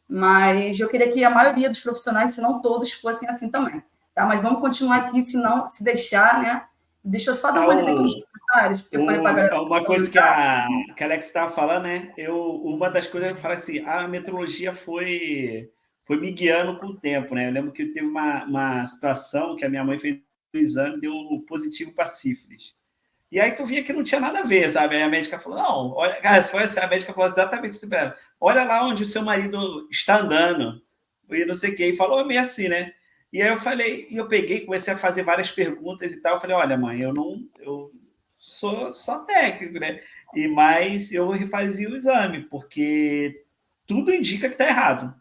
Mas eu queria que a maioria dos profissionais, se não todos, fossem assim também. Tá? Mas vamos continuar aqui, se não, se deixar, né? Deixa eu só dar uma olhada aqui nos comentários, porque eu falei para a galera. Uma coisa que a Alex estava falando, né? Uma das coisas que eu falei assim, a metrologia foi me guiando com o tempo, né? Eu lembro que teve uma situação que a minha mãe fez o exame, deu positivo para sífilis. E aí tu via que não tinha nada a ver, sabe? Aí a médica falou, não, olha, cara, se foi assim, a médica falou exatamente isso para ela. Olha lá onde o seu marido está andando, e não sei o quê, e falou meio assim, né? E aí eu falei, e eu peguei, comecei a fazer várias perguntas e tal, eu falei, olha, mãe, eu sou só técnico, né? Mas eu refazia o exame, porque tudo indica que está errado.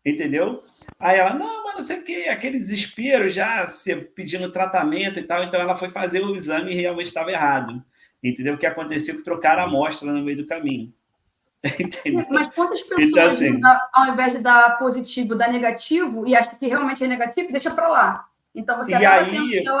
Entendeu? Aí ela, não, mas não sei o quê, aquele desespero já pedindo tratamento e tal, então ela foi fazer o exame e realmente estava errado. Entendeu? O que aconteceu que trocaram a amostra no meio do caminho. Entendeu? Mas quantas pessoas, então, assim, ao invés de dar positivo, dá negativo e acha que realmente é negativo, deixa para lá. Então você acaba tendo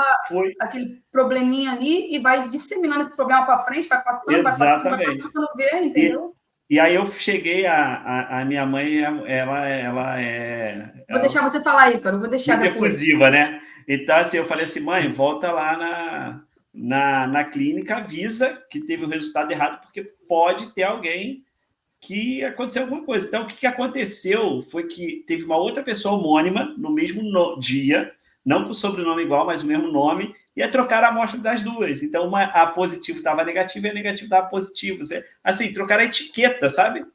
aquele probleminha ali e vai disseminando esse problema para frente, vai passando, quando vê, entendeu? E aí eu cheguei, a minha mãe, ela é... Vou deixar você falar, Ícaro, vou deixar muito depois. efusiva, né? Então, assim, eu falei assim, mãe, volta lá na clínica, avisa que teve o resultado errado, porque pode ter alguém que aconteceu alguma coisa. Então, o que aconteceu foi que teve uma outra pessoa homônima no mesmo dia, não com o sobrenome igual, mas o mesmo nome, e trocaram a amostra das duas. Então, a positivo estava negativa e a negativa estava positivo. Assim, trocaram a etiqueta, sabe?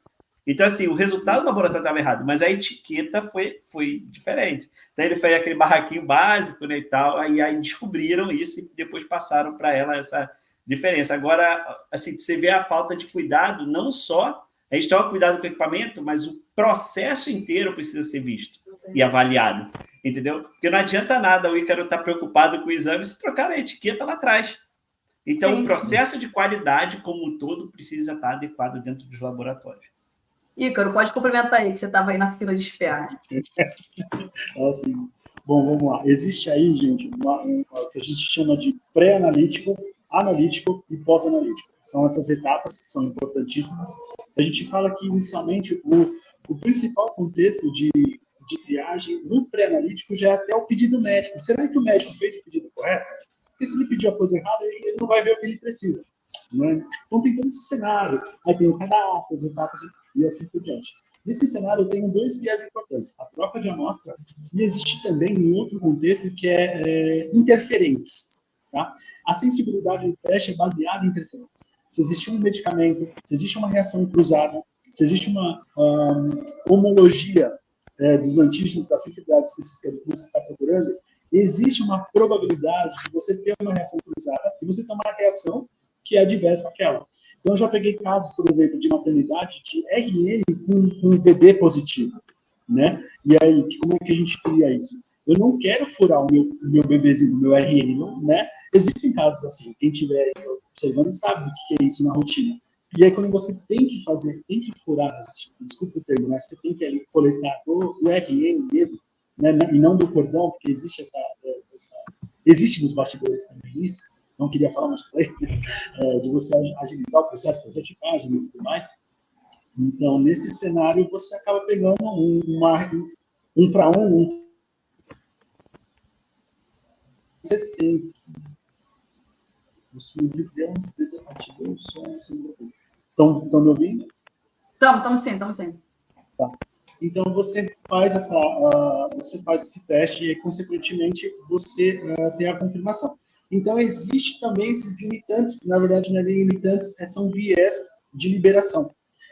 Então, assim, o resultado do laboratório estava errado, mas a etiqueta foi diferente. Então, ele fez aquele barraquinho básico, né, e tal, aí descobriram isso e depois passaram para ela essa diferença. Agora, assim, você vê a falta de cuidado, não só a gente toma cuidado com o equipamento, mas o processo inteiro precisa ser visto e avaliado, entendeu? Porque não adianta nada o Ícaro estar preocupado com o exame se trocar a etiqueta lá atrás. Então, sim, o processo de qualidade como um todo precisa estar adequado dentro dos laboratórios. Ícaro, pode complementar aí, que você estava aí na fila de espera. Assim, bom, vamos lá. Existe aí, gente, o que a gente chama de pré-analítico, analítico e pós-analítico. São essas etapas que são importantíssimas. A gente fala que, inicialmente, o principal contexto de triagem no pré-analítico já é até o pedido médico. Será que o médico fez o pedido correto? Porque se ele pediu a coisa errada, ele não vai ver o que ele precisa. Não é? Então, tem todo esse cenário. Aí tem o cadastro, as etapas e assim por diante. Nesse cenário, eu tenho dois viés importantes. A troca de amostra e existe também um outro contexto que é interferentes. Tá? A sensibilidade do teste é baseada em interferências. Se existe um medicamento, se existe uma reação cruzada, se existe uma homologia dos antígenos da sensibilidade específica do que você está procurando, existe uma probabilidade de você ter uma reação cruzada e você ter uma reação que é adversa àquela. Então, eu já peguei casos, por exemplo, de maternidade de RN com VD positivo. né? E aí, como é que a gente cria isso? Eu não quero furar o meu bebezinho, o meu RN, não, né? Existem casos assim, quem estiver observando sabe o que é isso na rotina. E aí, quando você tem que furar, desculpa o termo, né? Você tem que ali coletar o RN mesmo, né? E não do cordão, porque existe existe nos bastidores também isso, não queria falar, mas falei, de você agilizar o processo, fazer tipagem e tudo mais. Então, nesse cenário, você acaba pegando um para um. Você tem. O livro desativou o som. Estão me ouvindo? Estamos sim. Tá. Então, você faz esse teste e, consequentemente, você tem a confirmação. Então, existe também esses limitantes, que, na verdade, não é nem limitantes, são viés de liberação.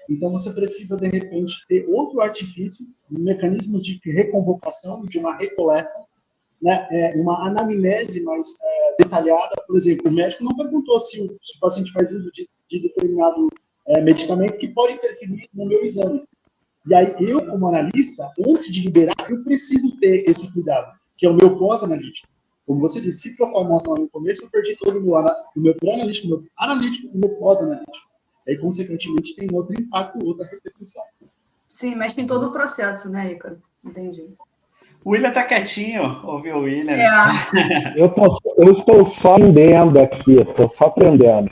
Então, você precisa, de repente, ter outro artifício, mecanismos de reconvocação, de uma recoleta, né? Uma anamnese mais detalhada. Por exemplo, o médico não perguntou se o paciente faz uso de determinado medicamento que pode interferir no meu exame. E aí, eu, como analista, antes de liberar, eu preciso ter esse cuidado, que é o meu pós-analítico. Como você disse, se trocar a amostra no começo, eu perdi todo o meu pré-analítico, o meu analítico e o meu pós-analítico. Aí, consequentemente, tem outro impacto, outra repercussão. Sim, mexe em todo o processo, né, Ícaro? Entendi. O William tá quietinho, ouviu o William? Eu estou só aprendendo aqui, estou só aprendendo.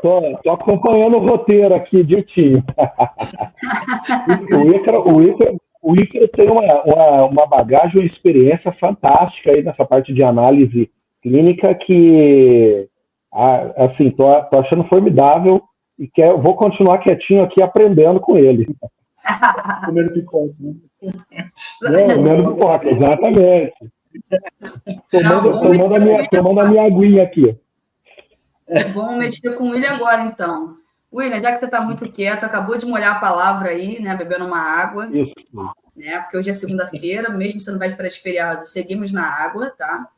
Tô acompanhando o roteiro aqui direitinho. O Ícaro tem uma bagagem, uma experiência fantástica aí nessa parte de análise clínica que, assim, tô achando formidável e vou continuar quietinho aqui aprendendo com ele. Comendo pipoca, né? Comendo pipoca, exatamente. Tomando a minha aguinha aqui. Vamos mexer com o William agora, então. William, já que você está muito quieto, acabou de molhar a palavra aí, né? Bebendo uma água. Isso. Né? Porque hoje é segunda-feira, mesmo sendo véspera de feriado, seguimos na água, tá?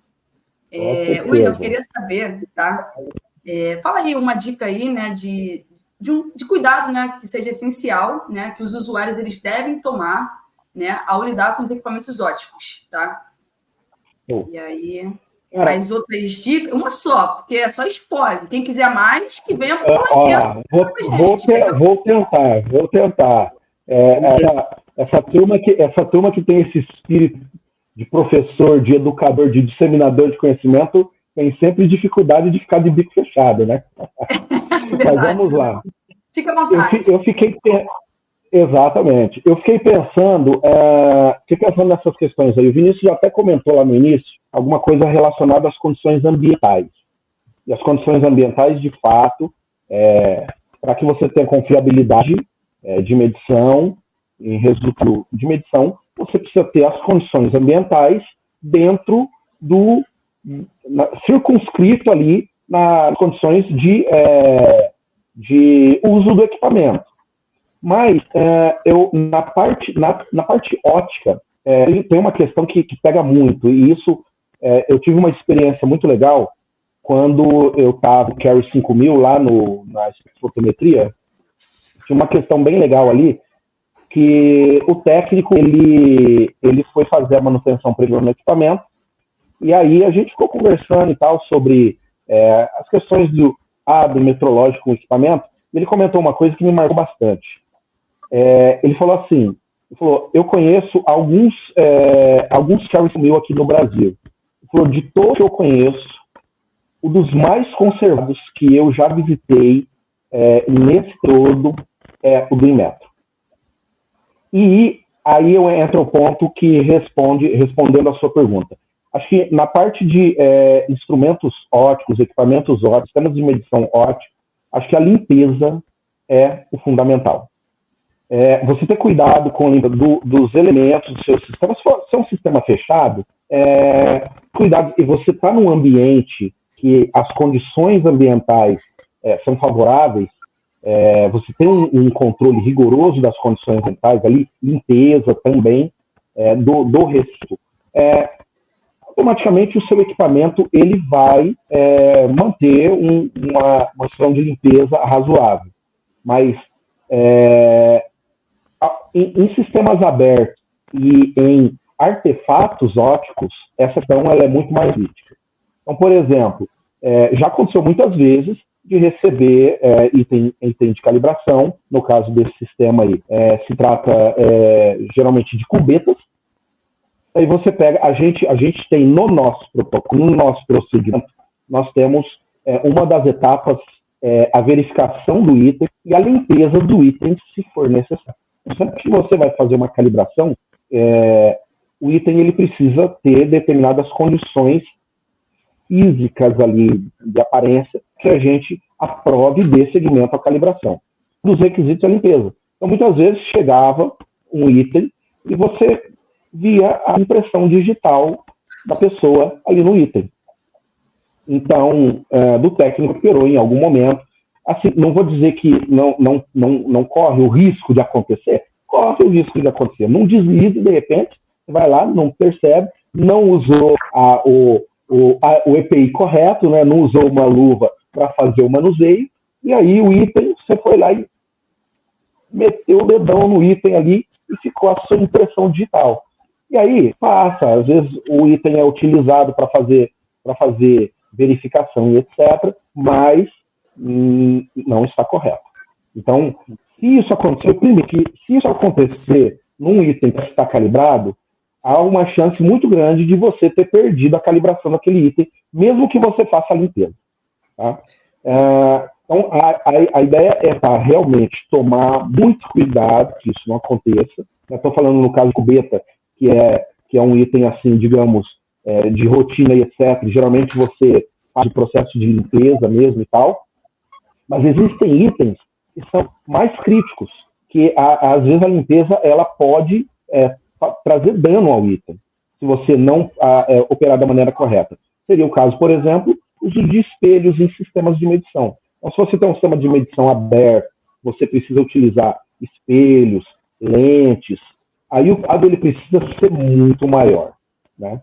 William, eu queria saber, tá? Fala aí uma dica aí, né? De cuidado, né? Que seja essencial, né? Que os usuários eles devem tomar, né? Ao lidar com os equipamentos óticos, tá? E aí... As outras dicas, uma só, porque é só spoiler. Quem quiser mais, que venha para o evento. Vou tentar. Essa turma que tem esse espírito de professor, de educador, de disseminador de conhecimento, tem sempre dificuldade de ficar de bico fechado, né? Mas vamos lá. Fica à vontade. Exatamente. Eu fiquei pensando nessas questões aí. O Vinícius já até comentou lá no início alguma coisa relacionada às condições ambientais. E as condições ambientais, de fato, para que você tenha confiabilidade de medição, em resultado de medição, você precisa ter as condições ambientais dentro circunscrito ali nas condições de uso do equipamento. Mas na parte ótica, tem uma questão que pega muito, e isso eu tive uma experiência muito legal quando eu estava no Carry 5000 lá na espectrofotometria. Tinha uma questão bem legal ali, que o técnico ele foi fazer a manutenção preventiva no equipamento, e aí a gente ficou conversando e tal sobre as questões do metrológico com o equipamento. Ele comentou uma coisa que me marcou bastante. Ele falou assim, eu conheço alguns Carry 5000 aqui no Brasil. Ele falou, de todos que eu conheço, um dos mais conservados que eu já visitei nesse todo é o do Inmetro. E aí eu entro no ponto que respondendo a sua pergunta. Acho que na parte de instrumentos ópticos, equipamentos ópticos, sistemas de medição óptica, acho que a limpeza é o fundamental. Você ter cuidado com dos elementos do seu sistema. Se é um sistema fechado, cuidado, e você está num ambiente que as condições ambientais são favoráveis, você tem um controle rigoroso das condições ambientais ali, limpeza também do resto. Automaticamente o seu equipamento ele vai manter uma situação de limpeza razoável. Mas Em sistemas abertos e em artefatos ópticos, essa questão ela é muito mais crítica. Então, por exemplo, já aconteceu muitas vezes de receber item de calibração. No caso desse sistema aí, se trata geralmente de cubetas. Aí você pega, a gente tem no nosso protocolo, no nosso procedimento, nós temos uma das etapas, a verificação do item e a limpeza do item, se for necessário. Sempre que você vai fazer uma calibração, o item ele precisa ter determinadas condições físicas ali, de aparência, que a gente aprove e dê seguimento à calibração. Dos requisitos da limpeza. Então, muitas vezes chegava um item e você via a impressão digital da pessoa ali no item. Então, do técnico que operou em algum momento, assim, não vou dizer que não corre o risco de acontecer, corre o risco de acontecer. Num deslize, de repente, você vai lá, não percebe, não usou o EPI correto, né, não usou uma luva para fazer o manuseio, e aí o item, você foi lá e meteu o dedão no item ali e ficou a sua impressão digital. E aí, passa, às vezes o item é utilizado para fazer verificação e etc., mas não está correto. Então, se isso acontecer num item que está calibrado, há uma chance muito grande de você ter perdido a calibração daquele item, mesmo que você faça a limpeza. Tá? Então, a ideia é realmente tomar muito cuidado que isso não aconteça. Estou falando no caso do cubeta, que é um item, assim, digamos, de rotina e etc. Geralmente você faz o processo de limpeza mesmo e tal, mas existem itens que são mais críticos, que às vezes a limpeza ela pode trazer dano ao item, se você não operar da maneira correta. Seria o caso, por exemplo, uso de espelhos em sistemas de medição. Então, se você tem um sistema de medição aberto, você precisa utilizar espelhos, lentes, aí o cuidado ele precisa ser muito maior, né?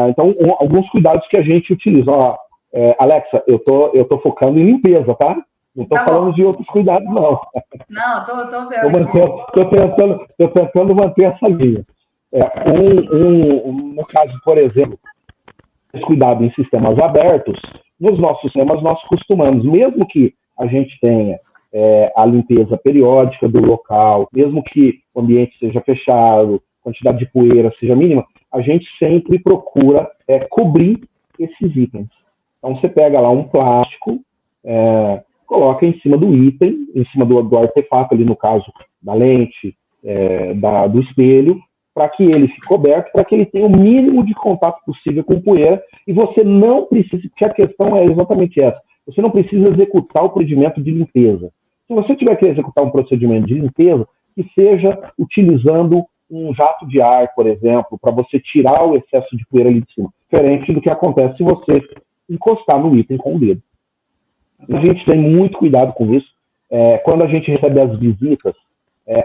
Então, alguns cuidados que a gente utiliza. Alexa, eu tô focando em limpeza, tá? Não estou falando de outros cuidados, não. Não, tô vendo. Estou tentando manter essa linha. No caso, por exemplo, esse cuidado em sistemas abertos, nos nossos sistemas nós costumamos, mesmo que a gente tenha a limpeza periódica do local, mesmo que o ambiente seja fechado, quantidade de poeira seja mínima, a gente sempre procura cobrir esses itens. Então, você pega lá um plástico, coloca em cima do item, em cima do artefato, ali no caso da lente, do espelho, para que ele fique coberto, para que ele tenha o mínimo de contato possível com poeira, e você não precisa, porque a questão é exatamente essa, você não precisa executar o procedimento de limpeza. Se você tiver que executar um procedimento de limpeza, que seja utilizando um jato de ar, por exemplo, para você tirar o excesso de poeira ali de cima, diferente do que acontece se você encostar no item com o dedo. A gente tem muito cuidado com isso. Quando a gente recebe as visitas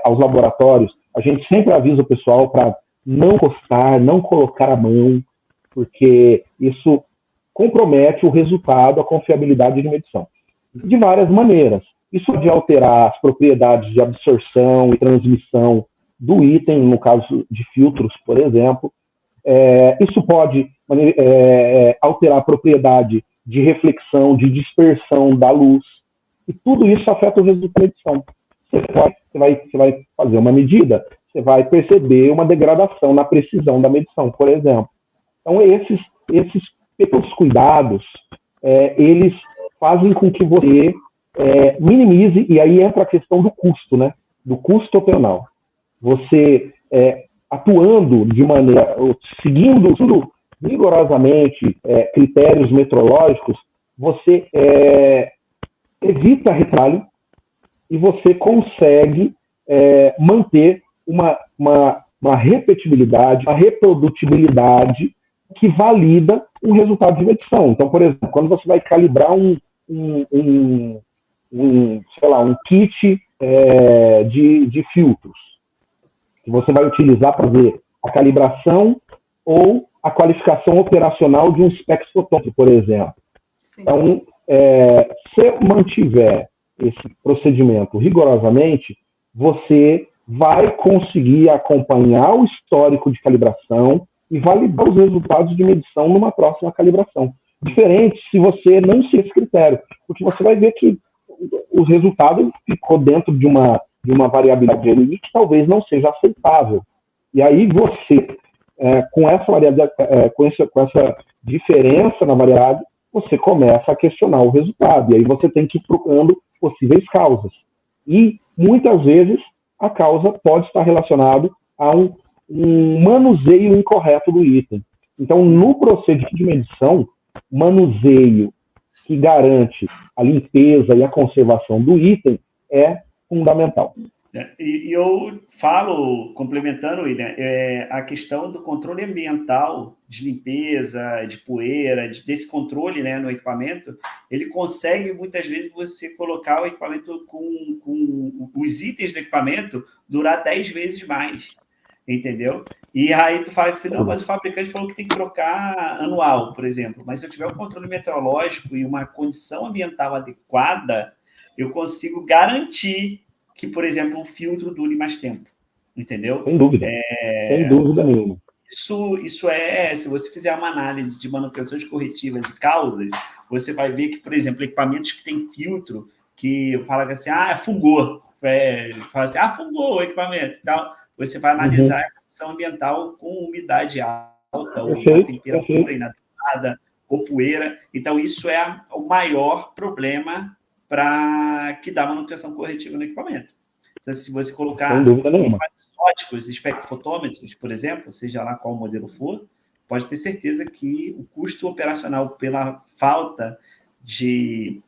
aos laboratórios, a gente sempre avisa o pessoal para não encostar, não colocar a mão, porque isso compromete o resultado, a confiabilidade de medição. De várias maneiras. Isso pode alterar as propriedades de absorção e transmissão do item, no caso de filtros, por exemplo. Isso pode alterar a propriedade de reflexão, de dispersão da luz. E tudo isso afeta o resultado da medição. Você vai fazer uma medida, você vai perceber uma degradação na precisão da medição, por exemplo. Então, esses pequenos cuidados, eles fazem com que você minimize, e aí entra a questão do custo, né? Do custo operacional. Você, atuando de maneira, seguindo rigorosamente critérios metrológicos, você evita retalho e você consegue manter uma repetibilidade, uma reprodutibilidade que valida um resultado de medição. Então, por exemplo, quando você vai calibrar um kit de filtros, que você vai utilizar para fazer a calibração ou a qualificação operacional de um espectrofotômetro, por exemplo. Sim. Então, se mantiver esse procedimento rigorosamente, você vai conseguir acompanhar o histórico de calibração e validar os resultados de medição numa próxima calibração. Diferente se você não seguir esse critério, porque você vai ver que o resultado ficou dentro de uma variabilidade ali que talvez não seja aceitável. E aí você, com essa diferença na variabilidade, você começa a questionar o resultado. E aí você tem que ir procurando possíveis causas. E, muitas vezes, a causa pode estar relacionada a um manuseio incorreto do item. Então, no procedimento de medição, manuseio que garante a limpeza e a conservação do item é fundamental. E eu falo, complementando, William, a questão do controle ambiental, de limpeza, de poeira, desse controle, né, no equipamento, ele consegue, muitas vezes, você colocar o equipamento com os itens do equipamento durar 10 vezes mais, entendeu? E aí tu fala assim, não, mas o fabricante falou que tem que trocar anual, por exemplo, mas se eu tiver um controle meteorológico e uma condição ambiental adequada, eu consigo garantir que, por exemplo, um filtro dure mais tempo, entendeu? Sem dúvida. Sem dúvida nenhuma. Isso se você fizer uma análise de manutenções corretivas e causas, você vai ver que, por exemplo, equipamentos que têm filtro, que fala assim, fungou. Fala assim, fungou o equipamento e tal. Você vai analisar a condição ambiental com umidade alta, ou uma temperatura inadequada, ou poeira. Então, isso é o maior problema que dá manutenção corretiva no equipamento. Então, se você colocar equipamentos óticos, espectrofotômetros, por exemplo, seja lá qual modelo for, pode ter certeza que o custo operacional pela falta de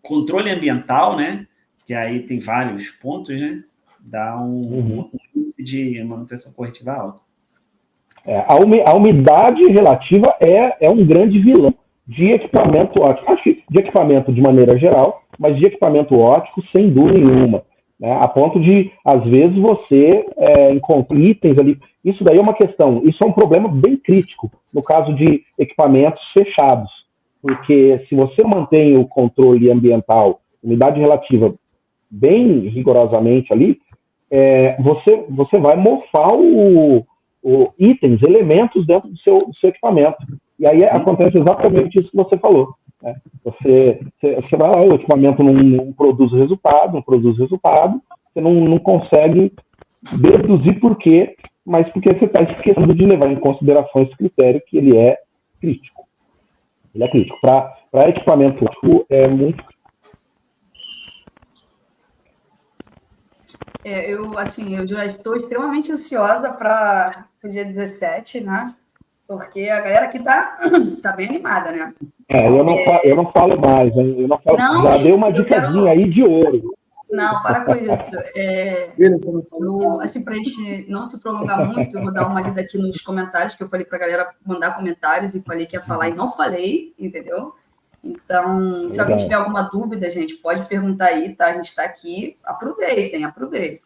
controle ambiental, né, que aí tem vários pontos, né, dá um índice de manutenção corretiva alto. A umidade relativa é um grande vilão de equipamento óptico, acho que de equipamento de maneira geral, mas de equipamento óptico sem dúvida nenhuma, né? A ponto de, às vezes, você encontra itens ali. Isso daí é uma questão, isso é um problema bem crítico no caso de equipamentos fechados, porque se você mantém o controle ambiental, umidade relativa bem rigorosamente ali, você vai mofar itens, elementos dentro do seu equipamento. E aí acontece exatamente isso que você falou. Né? Você vai lá, o equipamento não produz resultado, você não consegue deduzir por quê, mas porque você está esquecendo de levar em consideração esse critério que ele é crítico. Ele é crítico. Para equipamento é muito. Eu já estou extremamente ansiosa para o dia 17, né? Porque a galera aqui tá bem animada, né? Eu não falo mais, hein? Eu não falo, não, já dei uma dicasinha aí de ouro. Não, para com isso. Para a gente não se prolongar muito, eu vou dar uma lida aqui nos comentários, que eu falei para a galera mandar comentários e falei que ia falar e não falei, entendeu? Então, se alguém tiver alguma dúvida, gente, pode perguntar aí, tá? A gente está aqui. Aproveitem.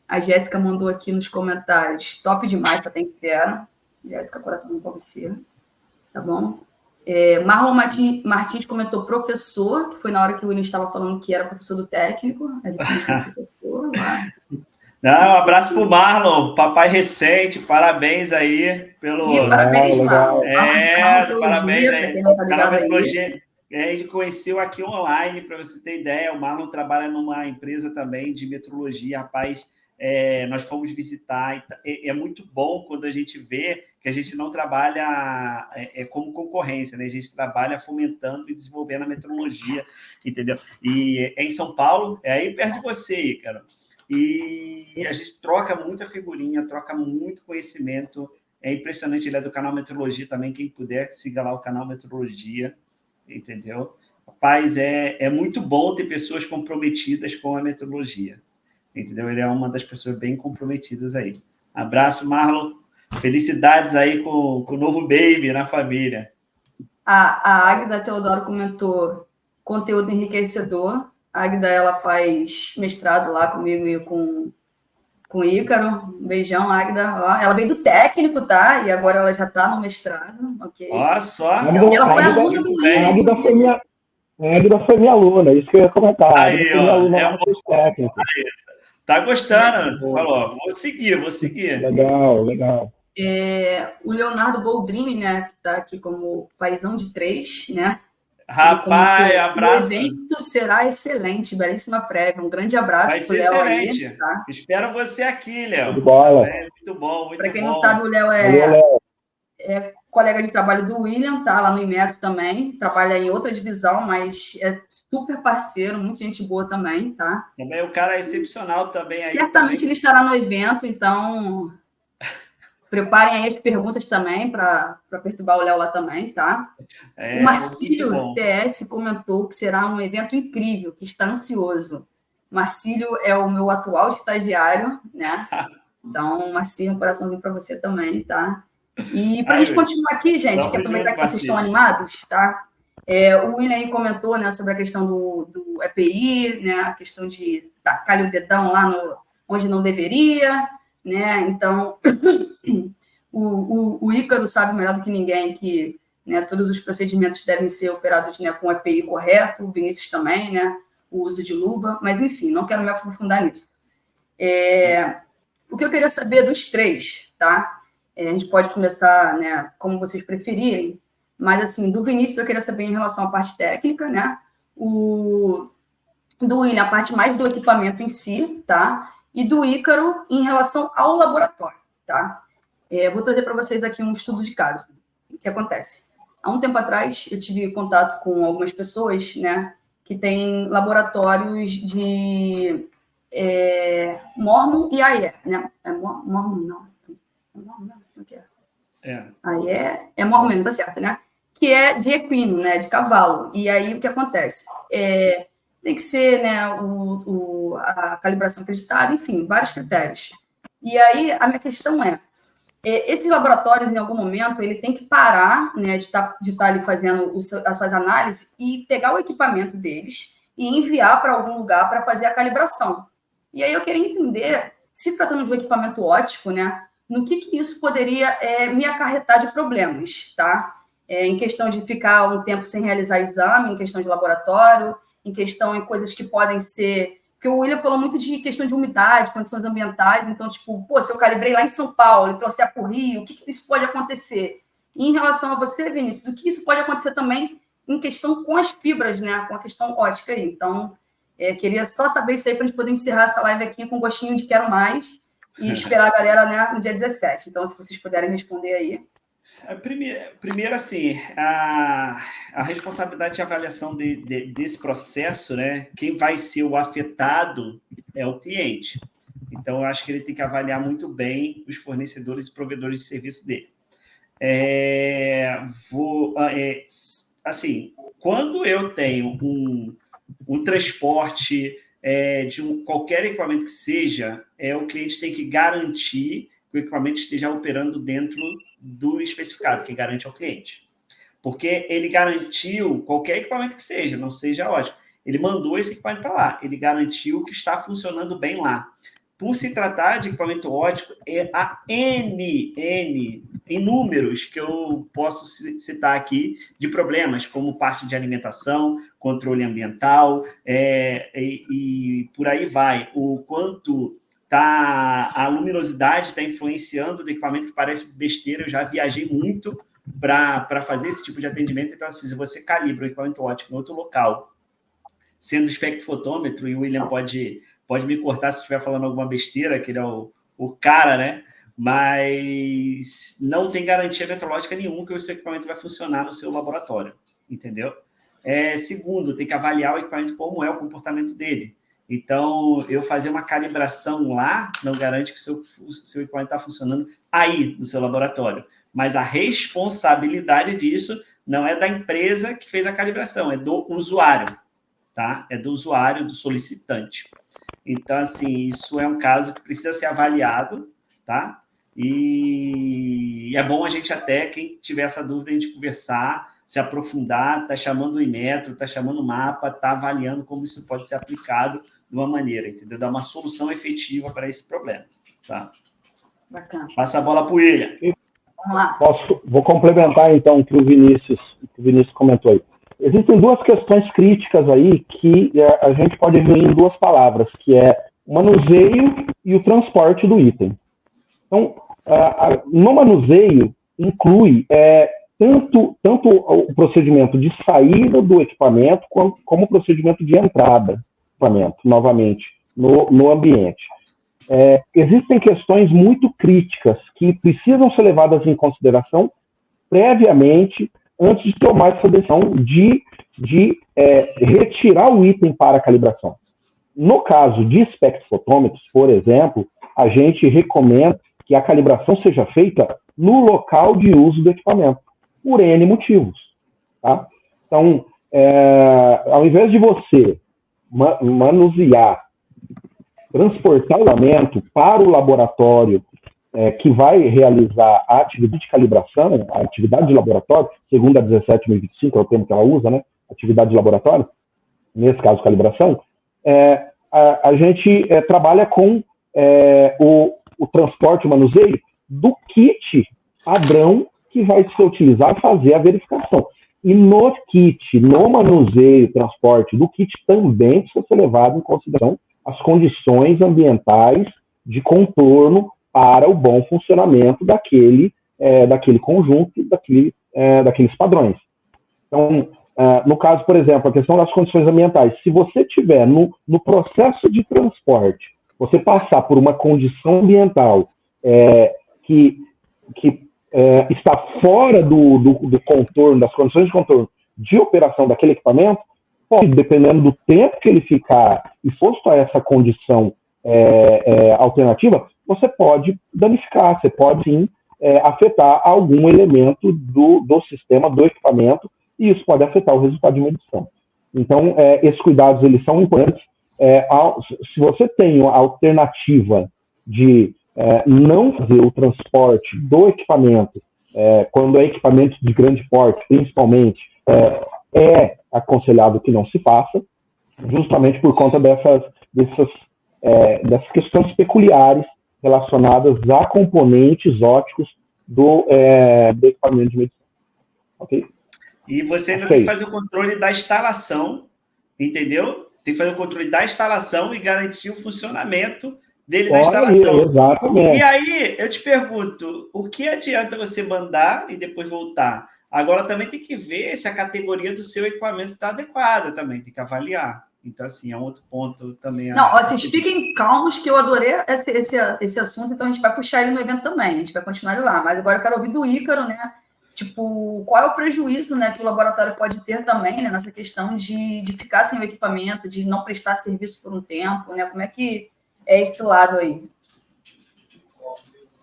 A Jéssica mandou aqui nos comentários, top demais, só tem fera. Jéssica, coração não pode ser. Tá bom? Marlon Martins comentou professor, que foi na hora que o William estava falando que era professor do técnico. Ele professor lá. Um abraço pro Marlon, papai recente, parabéns aí pelo... parabéns, Marlon. Parabéns aí. Para quem não tá ligado aí. A gente conheceu aqui online, para você ter ideia, o Marlon trabalha numa empresa também de metrologia, rapaz, nós fomos visitar, é muito bom quando a gente vê que a gente não trabalha como concorrência, né? A gente trabalha fomentando e desenvolvendo a metrologia, entendeu? E é em São Paulo, é aí perto de você, cara. E a gente troca muita figurinha, troca muito conhecimento. É impressionante, ele é do canal Metrologia também. Quem puder, siga lá o canal Metrologia, entendeu? Rapaz, é muito bom ter pessoas comprometidas com a metrologia, entendeu? Ele é uma das pessoas bem comprometidas aí. Abraço, Marlon. Felicidades aí com o novo baby na família. A Águida Teodoro comentou conteúdo enriquecedor. A Águida, ela faz mestrado lá comigo e com o Ícaro. Um beijão, Águida. Ela veio do técnico, tá? E agora ela já está no mestrado, ok? Olha só. E ela foi aluna do William. A Águida foi minha aluna, isso que eu ia comentar. Aí, foi minha aluna lá no técnico. Tá gostando? Falou, vou seguir. Legal, legal. O Leonardo Boldrini, né, que está aqui como paizão de 3, né? Rapaz, abraço. O evento será excelente, belíssima prévia. Um grande abraço para o Léo. Vai ser excelente. Aí, tá? Espero você aqui, Léo. De bola. Muito bom, muito bom. Para quem não sabe, o Léo é colega de trabalho do William, tá lá no Inmetro também. Trabalha em outra divisão, mas é super parceiro, muita gente boa também, tá? Também o cara é excepcional também. Certamente também. Ele estará no evento, então... Preparem aí as perguntas também para perturbar o Léo lá também, tá? O Marcílio TS comentou que será um evento incrível, que está ansioso. Marcílio é o meu atual estagiário, né? Então, Marcílio, um coraçãozinho para você também, tá? E para a gente continuar aqui, gente, que aproveitar que vocês estão animados, tá? O William aí comentou, né, sobre a questão do EPI, né? A questão de tacar o dedão lá onde não deveria, né? Então, o Ícaro sabe melhor do que ninguém que, né, todos os procedimentos devem ser operados, né, com o EPI correto, o Vinícius também, né, o uso de luva, mas enfim, não quero me aprofundar nisso. O que eu queria saber dos 3, tá? A gente pode começar, né, como vocês preferirem, mas assim, do Vinícius eu queria saber em relação à parte técnica, né? Do William, a parte mais do equipamento em si, tá? E do Ícaro em relação ao laboratório, tá? Vou trazer para vocês aqui um estudo de caso. O que acontece? Há um tempo atrás, eu tive contato com algumas pessoas, né, que têm laboratórios de Mormon e AIE, né? Mormon, não. Mormon, não. O que é? AIE é Mormon mesmo, tá certo, né? Que é de equino, né, de cavalo. E aí, o que acontece? Tem que ser, né, a calibração acreditada, enfim, vários critérios. E aí, a minha questão esses laboratórios, em algum momento, ele tem que parar, né, de estar ali fazendo as suas análises e pegar o equipamento deles e enviar para algum lugar para fazer a calibração. E aí eu queria entender, se tratando de um equipamento óptico, né, no que isso poderia me acarretar de problemas, tá? Em questão de ficar um tempo sem realizar exame, em questão de laboratório, em questão em coisas que podem ser... Porque o William falou muito de questão de umidade, condições ambientais, então, tipo, se eu calibrei lá em São Paulo e trouxer para o Rio, o que isso pode acontecer? E em relação a você, Vinícius, o que isso pode acontecer também em questão com as fibras, né? Com a questão ótica aí. Então, queria só saber isso aí para a gente poder encerrar essa live aqui com gostinho de quero mais e esperar a galera, né, no dia 17. Então, se vocês puderem responder aí. Primeiro, assim, a responsabilidade de avaliação desse processo, né? Quem vai ser o afetado é o cliente. Então, eu acho que ele tem que avaliar muito bem os fornecedores e provedores de serviço dele. Assim, quando eu tenho um transporte de qualquer equipamento que seja, o cliente tem que garantir que o equipamento esteja operando dentro do especificado, que garante ao cliente. Porque ele garantiu qualquer equipamento que seja, não seja ótimo. Ele mandou esse equipamento para lá, ele garantiu que está funcionando bem lá. Por se tratar de equipamento óptico, há N números que eu posso citar aqui de problemas, como parte de alimentação, controle ambiental, e por aí vai. O quanto a luminosidade está influenciando do equipamento, que parece besteira. Eu já viajei muito para fazer esse tipo de atendimento. Então, assim, se você calibra o equipamento óptico em outro local, sendo espectrofotômetro, e o William pode me cortar se estiver falando alguma besteira, que ele é o cara, né? Mas não tem garantia metrológica nenhuma que o seu equipamento vai funcionar no seu laboratório, entendeu? Segundo, tem que avaliar o equipamento, como é o comportamento dele. Então, eu fazer uma calibração lá não garante que o seu equipamento está funcionando aí no seu laboratório. Mas a responsabilidade disso não é da empresa que fez a calibração, é do usuário, tá? É do usuário, do solicitante. Então, assim, isso é um caso que precisa ser avaliado, tá? E é bom a gente até, quem tiver essa dúvida, a gente conversar, se aprofundar, tá chamando o Inmetro, tá chamando o mapa, tá avaliando como isso pode ser aplicado de uma maneira, entendeu? Dar uma solução efetiva para esse problema, tá? Bacana. Passa a bola para o William. Vamos lá. Vou complementar, então, o que o Vinícius comentou aí. Existem duas questões críticas aí que a gente pode resumir em duas palavras, que é o manuseio e o transporte do item. Então, no manuseio, inclui tanto o procedimento de saída do equipamento, como o procedimento de entrada do equipamento, novamente, no ambiente. Existem questões muito críticas que precisam ser levadas em consideração previamente, antes de tomar essa decisão de retirar o item para a calibração. No caso de espectrofotômetros, por exemplo, a gente recomenda que a calibração seja feita no local de uso do equipamento, por N motivos. Tá? Então, ao invés de você manusear, transportar o equipamento para o laboratório que vai realizar a atividade de calibração, a atividade de laboratório, segundo a 17.025, é o termo que ela usa, né? Atividade de laboratório, nesse caso, calibração, a gente trabalha com o transporte, o manuseio do kit padrão que vai ser utilizado para fazer a verificação. E no kit, no manuseio, transporte do kit, também precisa ser levado em consideração as condições ambientais de contorno para o bom funcionamento daquele conjunto, daqueles padrões. Então, no caso, por exemplo, a questão das condições ambientais, se você tiver no processo de transporte, você passar por uma condição ambiental que está fora do contorno, das condições de contorno de operação daquele equipamento, pode, dependendo do tempo que ele ficar exposto a essa condição alternativa, você pode danificar, você pode sim afetar algum elemento do sistema, do equipamento, e isso pode afetar o resultado de medição. Então, esses cuidados eles são importantes. Se você tem a alternativa de não fazer o transporte do equipamento, quando é equipamento de grande porte, principalmente, é aconselhado que não se faça, justamente por conta dessas questões peculiares relacionadas a componentes ópticos do equipamento de medição. Ok? E você ainda tem que fazer o controle da instalação, entendeu? Tem que fazer o controle da instalação e garantir o funcionamento dele da instalação. Exatamente. E aí, eu te pergunto, o que adianta você mandar e depois voltar? Agora também tem que ver se a categoria do seu equipamento está adequada também, tem que avaliar. Então, assim, é um outro ponto também. Não, vocês fiquem calmos que eu adorei esse assunto, então a gente vai puxar ele no evento também, a gente vai continuar ele lá. Mas agora eu quero ouvir do Ícaro, né? Tipo, qual é o prejuízo, né, que o laboratório pode ter também, né, nessa questão de ficar sem o equipamento, de não prestar serviço por um tempo, né? Como é que é esse lado aí?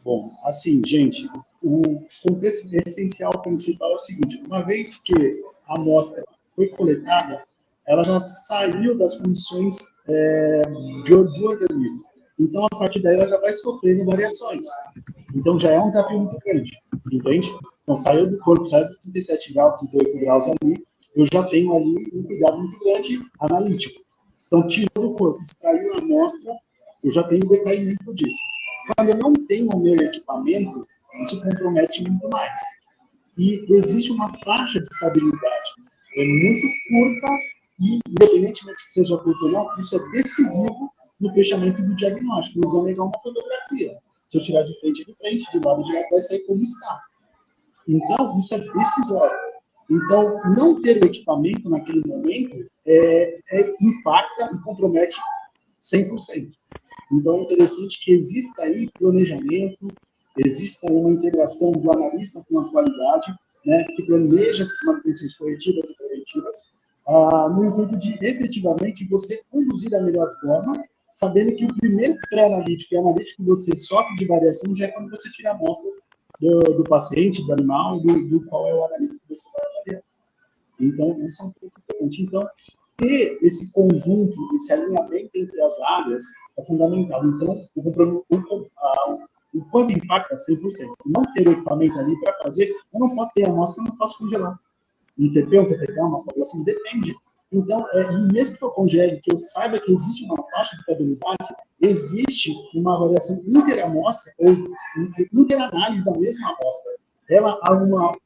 Bom, assim, gente, o contexto essencial principal é o seguinte: uma vez que a amostra foi coletada, ela já saiu das condições do organismo. Então, a partir daí, ela já vai sofrendo variações. Então, já é um desafio muito grande, entende? Então, saiu do corpo, saiu dos 37 graus, 38 graus ali, eu já tenho ali um cuidado muito grande analítico. Então, tirou do corpo, extraiu a amostra, eu já tenho decaimento disso. Quando eu não tenho o meu equipamento, isso compromete muito mais. E existe uma faixa de estabilidade. É muito curta e, independentemente que seja curta ou não, isso é decisivo no fechamento do diagnóstico. O exame é igual uma fotografia. Se eu tirar de frente, do lado de lá, vai sair como está. Então, isso é decisório. Então, não ter o equipamento naquele momento impacta e compromete 100%. Então, é interessante que exista aí planejamento, exista uma integração do analista com a qualidade, né, que planeja essas manutenções corretivas e preventivas, no intuito de, efetivamente, você conduzir da melhor forma, sabendo que o primeiro pré-analítico e analítico que você sofre de variação já é quando você tira a amostra do paciente, do animal, do qual é o analítico que você vai avaliar. Então, esse é um ponto importante. Então, ter esse conjunto, esse alinhamento entre as áreas é fundamental. Então, o quanto impacta 100%. Não ter o equipamento ali para fazer, eu não posso ter a amostra, eu não posso congelar. Um TP, uma população, depende. Então, mesmo que eu congele, que eu saiba que existe uma faixa de estabilidade, existe uma avaliação interamostra ou interanálise da mesma amostra.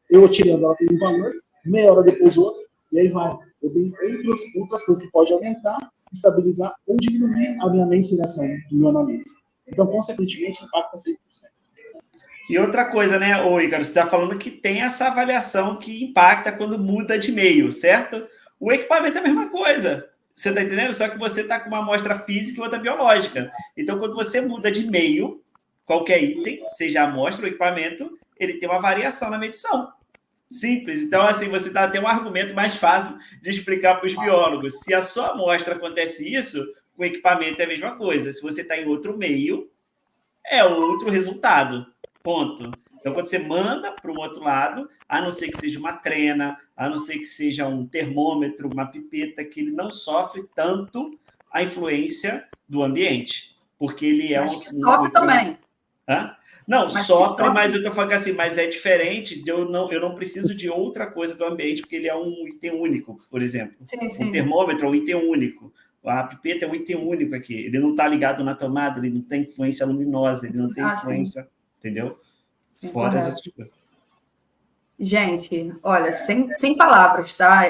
Eu tirando, ela tem um valor, meia hora depois outro, e aí vai. Eu tenho outras coisas que podem aumentar estabilizar ou diminuir a minha mensuração do meu analítico. Então, consequentemente, impacta 100%. E outra coisa, né, Ícaro, você está falando que tem essa avaliação que impacta quando muda de meio, certo? O equipamento é a mesma coisa. Você está entendendo? Só que você está com uma amostra física e outra biológica. Então, quando você muda de meio, qualquer item, seja a amostra ou equipamento, ele tem uma variação na medição. Simples. Então, assim, você tem um argumento mais fácil de explicar para os biólogos. Se a sua amostra acontece isso, com o equipamento é a mesma coisa. Se você está em outro meio, é outro resultado. Ponto. Então, quando você manda para o outro lado, a não ser que seja uma trena, a não ser que seja um termômetro, uma pipeta, que ele não sofre tanto a influência do ambiente. Porque ele é Acho que sofre também. Hã? Não, sofre, mas eu estou falando assim, mas é diferente, eu não preciso de outra coisa do ambiente, porque ele é um item único, por exemplo. Sim. O termômetro é um item único. A pipeta é um item único aqui. Ele não está ligado na tomada, ele não tem influência luminosa, ele não tem influência, entendeu? Sim, fora as outras coisas. Gente, olha, sem palavras, tá?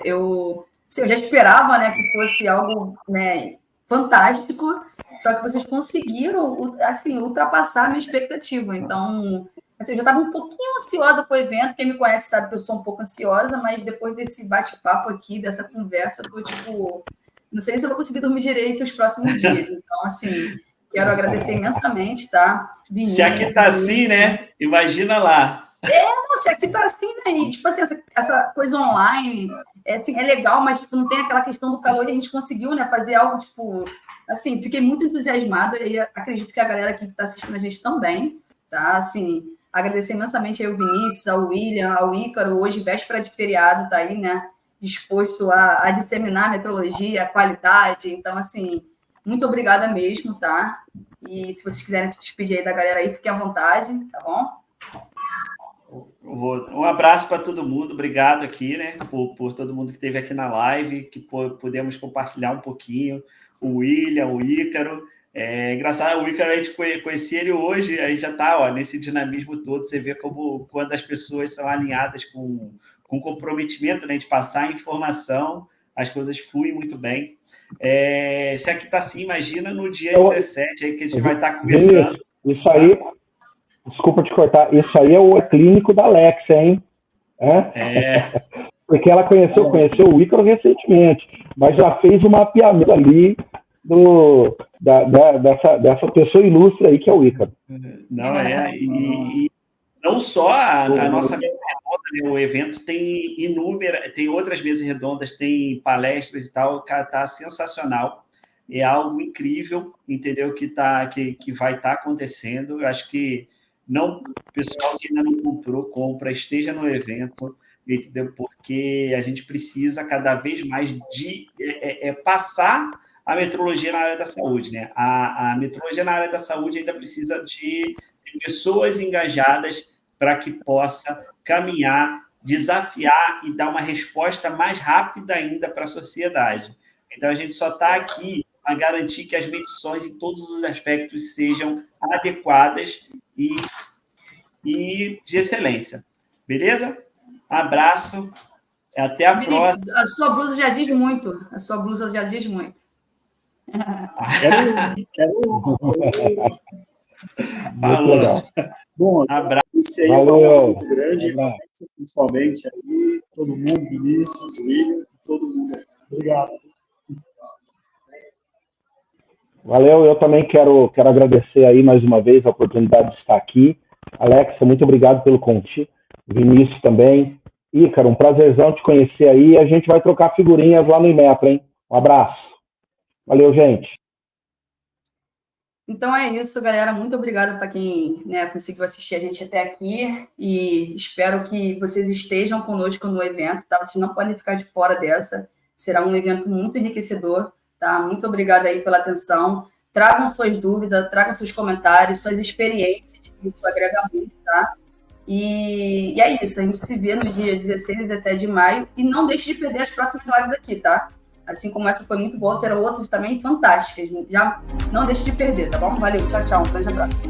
Eu já esperava, né, que fosse algo, né, fantástico, só que vocês conseguiram, assim, ultrapassar a minha expectativa. Então, assim, eu já estava um pouquinho ansiosa com o evento. Quem me conhece sabe que eu sou um pouco ansiosa, mas depois desse bate-papo aqui, dessa conversa, eu tô, tipo, não sei se eu vou conseguir dormir direito os próximos dias. Então, assim, quero agradecer imensamente, tá? Vinícius, se aqui tá assim, né? Imagina lá. Se aqui tá assim, né? E, tipo assim, essa coisa online, assim, é legal, mas tipo, não tem aquela questão do calor, e a gente conseguiu, né, fazer algo, tipo, assim, fiquei muito entusiasmada e acredito que a galera aqui que está assistindo a gente também, tá? Assim, agradecer imensamente aí ao Vinícius, ao William, ao Ícaro, hoje, véspera de feriado, tá aí, né, disposto a disseminar a metrologia, a qualidade. Então, assim, muito obrigada mesmo, tá? E se vocês quiserem se despedir aí da galera aí, fiquem à vontade, tá bom? Um abraço para todo mundo, obrigado aqui, né, por todo mundo que esteve aqui na live, que pudemos compartilhar um pouquinho, o William, o Ícaro, engraçado, o Ícaro, a gente conhecia ele hoje, aí já está nesse dinamismo todo, você vê como quando as pessoas são alinhadas com comprometimento, né, de passar a informação, as coisas fluem muito bem. Se aqui está assim, imagina no dia 17, aí que a gente vai estar conversando. Isso aí... Desculpa te cortar, isso aí é o clínico da Alexia, hein? Porque ela conheceu o Ícaro recentemente, mas já fez um mapeamento ali dessa pessoa ilustre aí que é o Ícaro. Não, e não só a nossa mesa redonda, né? O evento tem tem outras mesas redondas, tem palestras e tal, cara, tá sensacional. É algo incrível, entendeu? Que vai estar acontecendo. Eu acho que o pessoal que ainda não comprou, compra, esteja no evento, entendeu? Porque a gente precisa cada vez mais de passar a metrologia na área da saúde, né? A metrologia na área da saúde ainda precisa de pessoas engajadas para que possa caminhar, desafiar e dar uma resposta mais rápida ainda para a sociedade. Então, a gente só está aqui a garantir que as medições em todos os aspectos sejam adequadas e de excelência. Beleza? Abraço. Até a próxima. A sua blusa já diz muito. Falou. Bom, abraço. Esse aí é um muito grande, principalmente aí, todo mundo, Vinícius, William, todo mundo. Obrigado. Valeu, eu também quero agradecer aí mais uma vez a oportunidade de estar aqui. Alexa, muito obrigado pelo convite. Vinícius também. Ícaro, um prazerzão te conhecer aí. A gente vai trocar figurinhas lá no Inmetro, hein? Um abraço. Valeu, gente. Então é isso, galera. Muito obrigada para quem, né, conseguiu assistir a gente até aqui. E espero que vocês estejam conosco no evento, tá? Vocês não podem ficar de fora dessa. Será um evento muito enriquecedor. Tá? Muito obrigada aí pela atenção. Tragam suas dúvidas, tragam seus comentários, suas experiências, isso agrega muito, tá? E é isso, a gente se vê no dia 16 e 17 de maio, e não deixe de perder as próximas lives aqui, tá? Assim como essa foi muito boa, terão outras também fantásticas. Já não deixe de perder, tá bom? Valeu, tchau, tchau, um grande abraço.